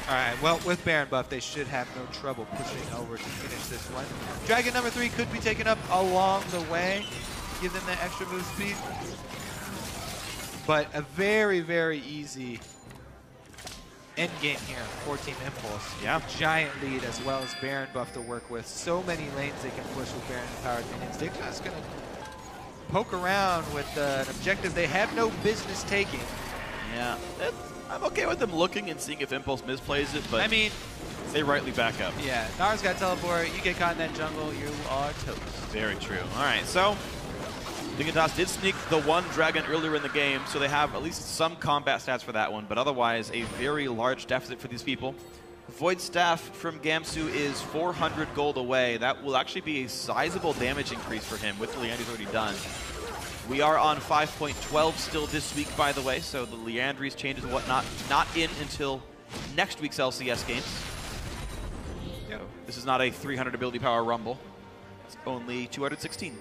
All right, well, with Baron buff, they should have no trouble pushing over to finish this one. Dragon number 3 could be taken up along the way, give them that extra move speed. But a very, very easy end game here for Team Impulse. Yeah. Giant lead as well as Baron buff to work with. So many lanes they can push with Baron powered minions. They're just going to poke around with an objective they have no business taking. Yeah, I'm okay with them looking and seeing if Impulse misplays it, but I mean, they rightly back up. yeah, Nara's got teleport. You get caught in that jungle, you are toast. Very true. All right, so Dignitas did sneak the one dragon earlier in the game, so they have at least some combat stats for that one, but otherwise a very large deficit for these people. Void Staff from Gamsu is 400 gold away. That will actually be a sizable damage increase for him with what Leandri's already done. We are on 5.12 still this week, by the way, so the Leandri's changes and whatnot not in until next week's LCS games. Yep. This is not a 300 ability power rumble. It's only 216.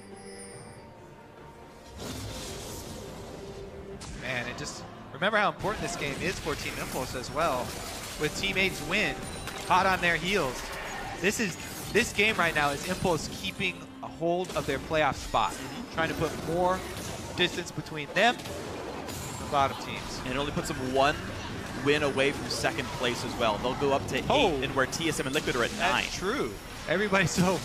Man, and just remember how important this game is for Team Impulse as well. With teammates win, hot on their heels. This game right now is Impulse keeping a hold of their playoff spot, trying to put more distance between them and the bottom teams. And it only puts them one win away from second place as well. They'll go up to 8, and where TSM and Liquid are at 9. That's true. Everybody's so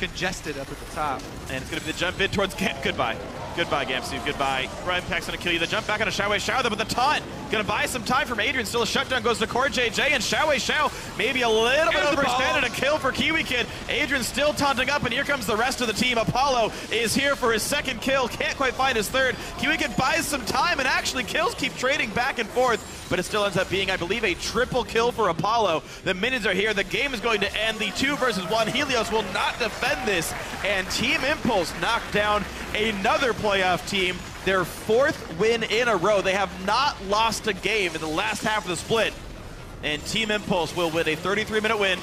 congested up at the top. And it's going to be the jump in towards Goodbye. Goodbye, Gamsu. Goodbye. Ryan Pack's going to kill you. The jump back on a Xiao Wei Xiao, though, but the taunt going to buy some time from Adrian. Still a shutdown goes to Core JJ, and Xiao Wei Xiao maybe a little bit overextended. A kill for Kiwi Kid. Adrian still taunting up, and here comes the rest of the team. Apollo is here for his second kill. Can't quite find his third. Kiwi Kid buys some time, and actually kills keep trading back and forth, but it still ends up being, I believe, a triple kill for Apollo. The minions are here. The game is going to end. The 2 versus 1. Helios will not defend this, and Team Impulse knocked down another playoff team. Their 4th win in a row. They have not lost a game in the last half of the split. And Team Impulse will win a 33-minute win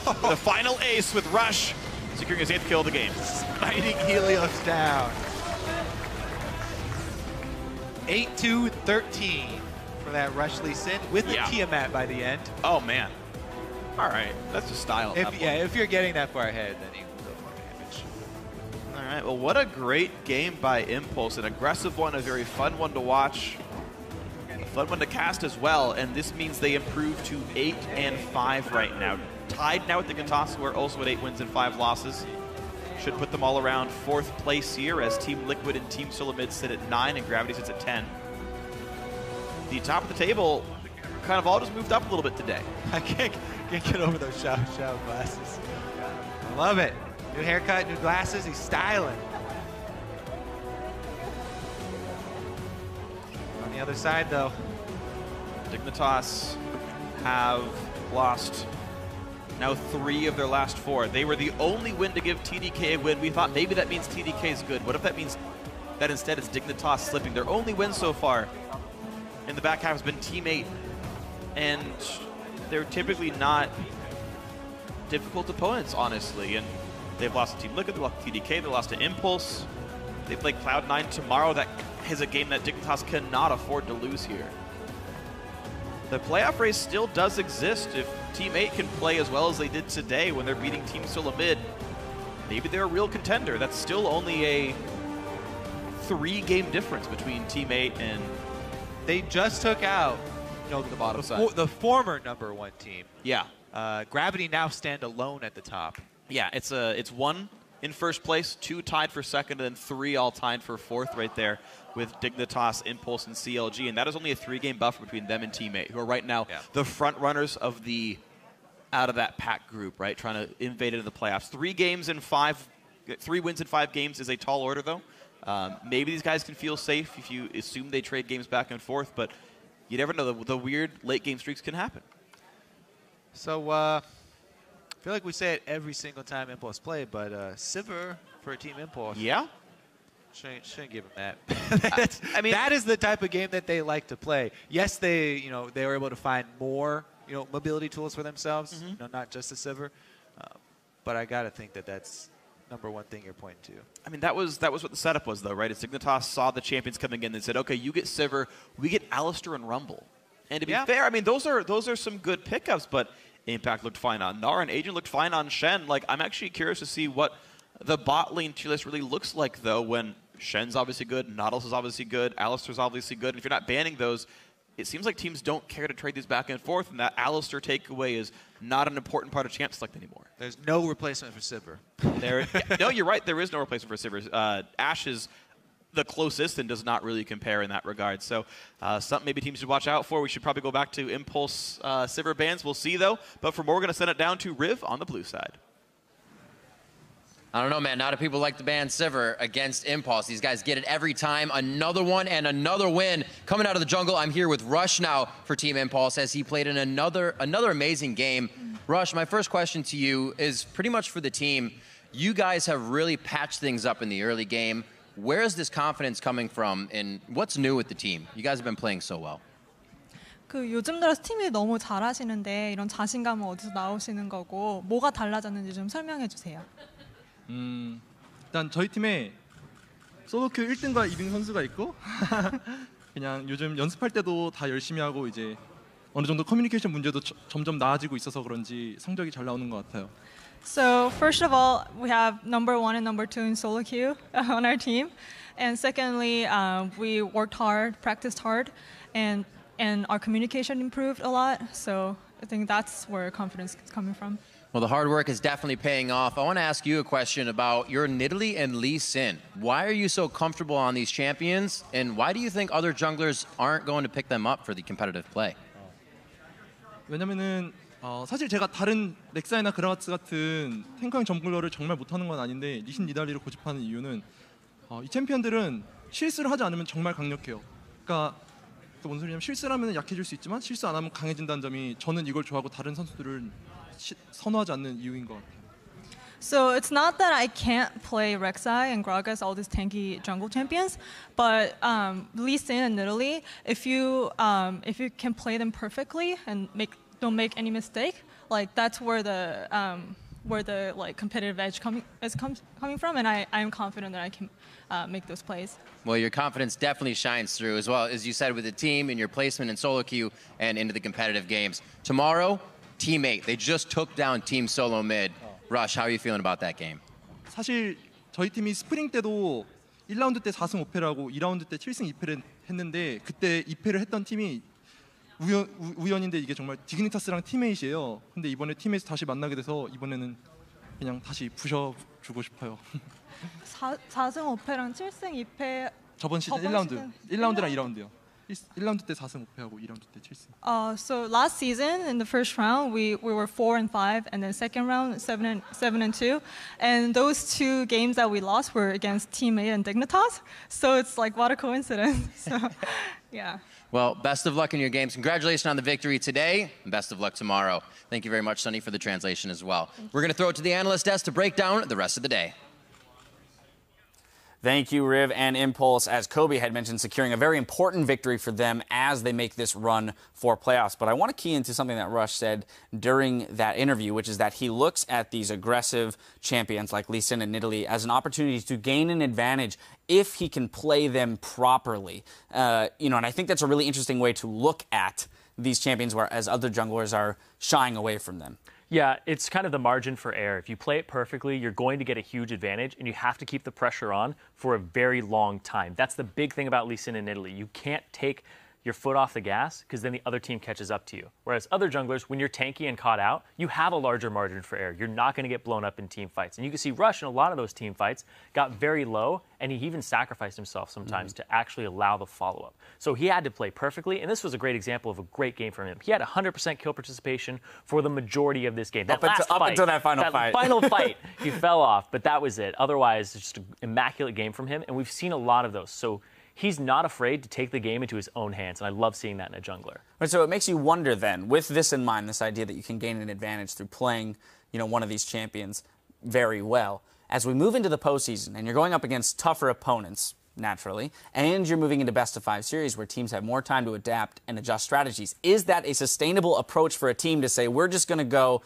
with a final ace with Rush securing his 8th kill of the game. Smiting Helios down. 8-2-13 for that Rush Lee Sin with the Tiamat by the end. Oh, man. All right. That's just style. If you're getting that far ahead, then you can go more damage. All right, well, what a great game by Impulse. An aggressive one, a very fun one to watch, a fun one to cast as well, and this means they improve to 8-5 right now. Tied now with the Dignitas, who are also at 8 wins and 5 losses. Should put them all around 4th place here as Team Liquid and Team Solamid sit at 9 and Gravity sits at 10. The top of the table kind of all just moved up a little bit today. I can't get over those Xiao Xiao glasses. I love it. New haircut, new glasses, he's styling. On the other side, though, Dignitas have lost now 3 of their last 4. They were the only win to give TDK a win. We thought maybe that means TDK is good. What if that means that instead it's Dignitas slipping? Their only win so far in the back half has been Team 8, and they're typically not difficult opponents, honestly. And they've lost to Team Liquid, they lost to TDK, they lost to Impulse. They play Cloud9 tomorrow. That is a game that Dignitas cannot afford to lose here. The playoff race still does exist. If Team 8 can play as well as they did today when they're beating Team Solamid, maybe they're a real contender. That's still only a 3-game difference between Team 8 and... They just took out the bottom side. The former #1 team. Yeah. Gravity now stand alone at the top. Yeah, it's 1 in first place, 2 tied for second, and then 3 all tied for 4th right there with Dignitas, Impulse, and CLG. And that is only a 3-game buffer between them and Team 8, who are right now the front runners of the out of that pack group, right? Trying to invade into the playoffs. 3 wins in 5 games is a tall order, though. Maybe these guys can feel safe if you assume they trade games back and forth, but you never know. The weird late game streaks can happen. So I feel like we say it every single time Impulse play, but Sivir for Team Impulse. Yeah. Shouldn't give them that. I mean, that is the type of game that they like to play. Yes, they were able to find more mobility tools for themselves. Not just the Sivir, but I gotta think that that's number one thing you're pointing to. I mean, that was what the setup was, though, right? As Dignitas saw the champions coming in, they said, "Okay, you get Sivir, we get Alistair and Rumble." And to be fair, I mean, those are some good pickups, but Impact looked fine on Nara, and Agent looked fine on Shen. Like, I'm actually curious to see what the bot lane tier list really looks like, though, when Shen's obviously good, Nautilus is obviously good, Alistair's obviously good. And if you're not banning those, it seems like teams don't care to trade these back and forth, and that Alistair takeaway is not an important part of champ select anymore. There's no replacement for Sivir. No, you're right. There is no replacement for Sivir. Ashe is the closest and does not really compare in that regard. So something maybe teams should watch out for. We should probably go back to Impulse Sivir bans. We'll see, though. But for more, we're going to send it down to Riv on the blue side. I don't know, man. Not a people like to ban Sivir against Impulse. These guys get it every time. Another one and another win coming out of the jungle. I'm here with Rush now for Team Impulse as he played in another amazing game. Rush, my first question to you is pretty much for the team. You guys have really patched things up in the early game. Where is this confidence coming from, and what's new with the team? You guys have been playing so well. 요즘 들어서 팀이 너무 잘하시는데 이런 자신감은 어디서 나오시는 거고 뭐가 달라졌는지 좀 설명해 주세요. 일단 저희 팀에 솔로큐 1등과 2등 선수가 있고 그냥 요즘 연습할 때도 다 열심히 하고 이제 어느 정도 커뮤니케이션 문제도 점점 나아지고 있어서 그런지 성적이 잘 나오는 것 같아요. So first of all, we have number 1 and number 2 in solo queue on our team, and secondly, we worked hard, practiced hard, and our communication improved a lot. So I think that's where confidence is coming from. Well, the hard work is definitely paying off. I want to ask you a question about your Nidalee and Lee Sin. Why are you so comfortable on these champions, and why do you think other junglers aren't going to pick them up for the competitive play? 왜냐면은 사실 제가 다른 렉사이나 그라가츠 같은 탱커형 정글러를 정말 못하는 건 아닌데 리신 니달리를 고집하는 이유는 이 챔피언들은 실수를 하지 않으면 정말 강력해요. 그러니까 뭔 소리냐면 실수를 하면 약해질 수 있지만 실수 안 하면 강해진다는 점이 저는 이걸 좋아하고 다른 선수들은 선호하지 않는 이유인 것 같아요. So it's not that I can't play Rek'Sai and Gragas, all these tanky jungle champions, but Lee Sin and Nidalee, if you can play them perfectly and don't make any mistake, like that's where the like competitive edge coming from, and I am confident that I can make those plays. Well, your confidence definitely shines through, as well as you said, with the team and your placement in solo queue and into the competitive games. Tomorrow, Team 8, they just took down Team Solo Mid. Rush, how are you feeling about that game? 사실 저희 팀이 스프링 때도 1라운드 때 4승 5패라고 2라운드 때 7승 2패를 했는데 그때 2패를 했던 팀이 우연인데 이게 정말 디그니타스랑 팀메이트예요. 근데 이번에 팀에서 다시 만나게 돼서 이번에는 그냥 다시 부셔주고 싶어요. 4승 5패랑 7승 2패 저번 시즌 1라운드랑 2라운드요. 1라운드 때 4승 5패하고 2라운드 때 7승. So last season in the first round we were 4 and 5, and then second round 7 and 2, and those two games that we lost were against Team 8 and Dignitas. So it's like what a coincidence. So yeah. Well, best of luck in your games. Congratulations on the victory today, and best of luck tomorrow. Thank you very much, Sunny, for the translation as well. We're going to throw it to the analyst desk to break down the rest of the day. Thank you, Riv and Impulse. As Kobe had mentioned, securing a very important victory for them as they make this run for playoffs. But I want to key into something that Rush said during that interview, which is that he looks at these aggressive champions like Lee Sin and Nidalee as an opportunity to gain an advantage if he can play them properly. And I think that's a really interesting way to look at these champions, whereas other junglers are shying away from them. Yeah, it's kind of the margin for error. If you play it perfectly, you're going to get a huge advantage, and you have to keep the pressure on for a very long time. That's the big thing about Lee Sin and Nidalee. You can't take your foot off the gas because then the other team catches up to you. Whereas other junglers, when you're tanky and caught out, you have a larger margin for error. You're not going to get blown up in team fights. And you can see Rush in a lot of those team fights got very low, and he even sacrificed himself sometimes to actually allow the follow-up. So he had to play perfectly, and this was a great example of a great game from him. He had 100% kill participation for the majority of this game. That up until that final fight, he fell off, but that was it. Otherwise, it's just an immaculate game from him, and we've seen a lot of those. So he's not afraid to take the game into his own hands, and I love seeing that in a jungler. Right, so it makes you wonder then, with this in mind, this idea that you can gain an advantage through playing, one of these champions very well. As we move into the postseason, and you're going up against tougher opponents, naturally, and you're moving into best-of-5 series where teams have more time to adapt and adjust strategies, is that a sustainable approach for a team to say, we're just going to go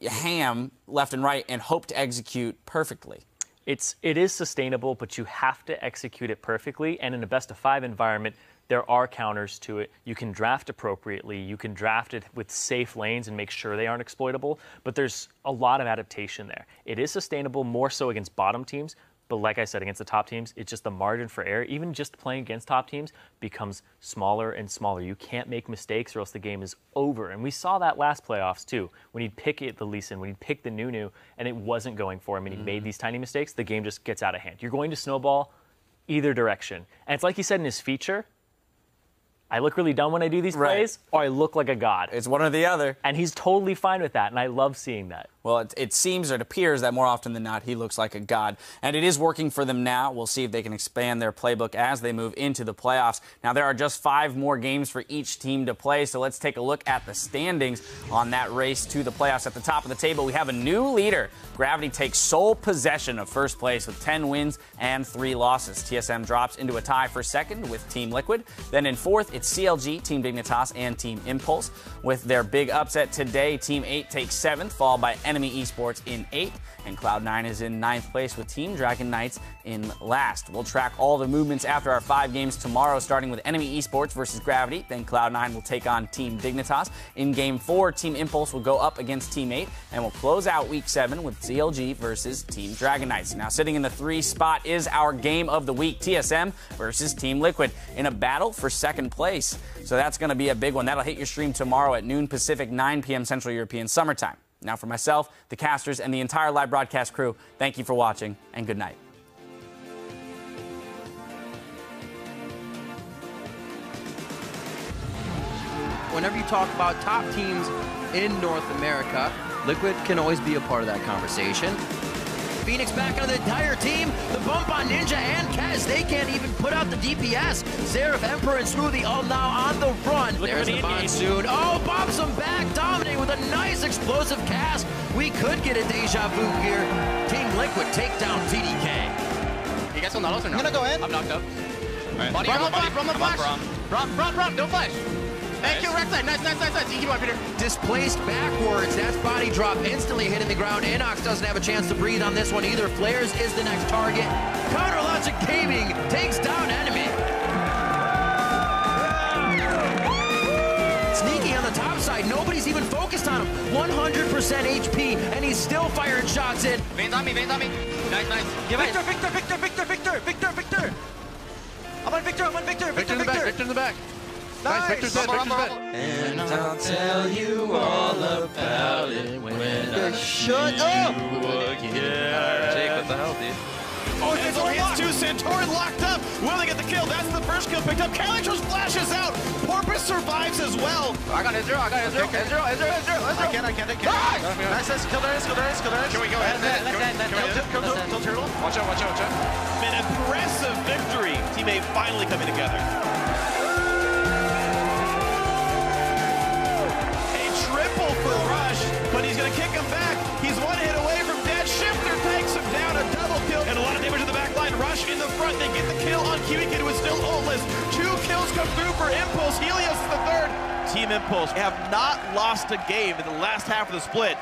ham left and right and hope to execute perfectly? It is sustainable, but you have to execute it perfectly. And in a best-of-5 environment, there are counters to it. You can draft appropriately. You can draft it with safe lanes and make sure they aren't exploitable. But there's a lot of adaptation there. It is sustainable more so against bottom teams. But like I said, against the top teams, it's just the margin for error. Even just playing against top teams becomes smaller and smaller. You can't make mistakes or else the game is over. And we saw that last playoffs too. When he'd pick the Lee Sin, when he'd pick the Nunu, and it wasn't going for him, and he made these tiny mistakes, the game just gets out of hand. You're going to snowball either direction. And it's like he said in his feature, I look really dumb when I do these plays, or I look like a god. It's one or the other. And he's totally fine with that, and I love seeing that. Well, it seems or it appears that more often than not, he looks like a god. And it is working for them now. We'll see if they can expand their playbook as they move into the playoffs. Now, there are just 5 more games for each team to play, so let's take a look at the standings on that race to the playoffs. At the top of the table, we have a new leader. Gravity takes sole possession of first place with 10 wins and 3 losses. TSM drops into a tie for second with Team Liquid. Then in fourth, it's CLG, Team Dignitas, and Team Impulse. With their big upset today, Team 8 takes 7th, followed by Enemy Esports in 8th, and Cloud9 is in 9th place with Team Dragon Knights in last. We'll track all the movements after our 5 games tomorrow, starting with Enemy Esports versus Gravity. Then Cloud9 will take on Team Dignitas. In Game 4, Team Impulse will go up against Team 8, and we'll close out Week 7 with CLG versus Team Dragon Knights. Now, sitting in the 3 spot is our game of the week, TSM versus Team Liquid, in a battle for second place. So that's going to be a big one. That'll hit your stream tomorrow at noon Pacific, 9 p.m. Central European Summertime. Now, for myself, the casters, and the entire live broadcast crew, thank you for watching, and good night. Whenever you talk about top teams in North America, Liquid can always be a part of that conversation. Phoenix back on the entire team. The bump on Ninja and Kez. They can't even put out the DPS. Seraph, Emperor, and Smoothie all now on the run. There's the Monsoon. Oh, bobs him back. Dominating with a nice explosive cast. We could get a deja vu here. Team Liquid take down TDK. You guys want to or no? I'm gonna go in. I'm knocked up. All right. Buddy, from the flash. Run, don't flash. Thank you, Rek'Sai. Nice. You keep on, Peter. Displaced backwards. That's body drop instantly hitting the ground. Inox doesn't have a chance to breathe on this one either. Flares is the next target. Counter Logic Gaming takes down Enemy. Sneaky on the top side. Nobody's even focused on him. 100% HP, and he's still firing shots in. Veins on me. Nice. Victor. I'm on Victor. Victor in the back. Nice. Victor's dead. And I'll tell you all about it when shut up. Jake, what the hell, dude? Oh, it's 2. Santorin locked up. Will they get the kill? That's the first kill picked up. Calyxos flashes out. Porpoise survives as well. I got Ezreal. Ezreal. I can't. Nice. Kill Darius. Can we go ahead? Kill Turtle. Watch out. An impressive victory. Teammate finally coming together. Triple for Rush, but he's going to kick him back. He's 1 hit away from dead. Shifter takes him down, a double kill, and a lot of damage in the back line. Rush in the front. They get the kill on Kiwi Kid, who is still ultless. 2 kills come through for Impulse. Helios is the 3rd. Team Impulse have not lost a game in the last half of the split.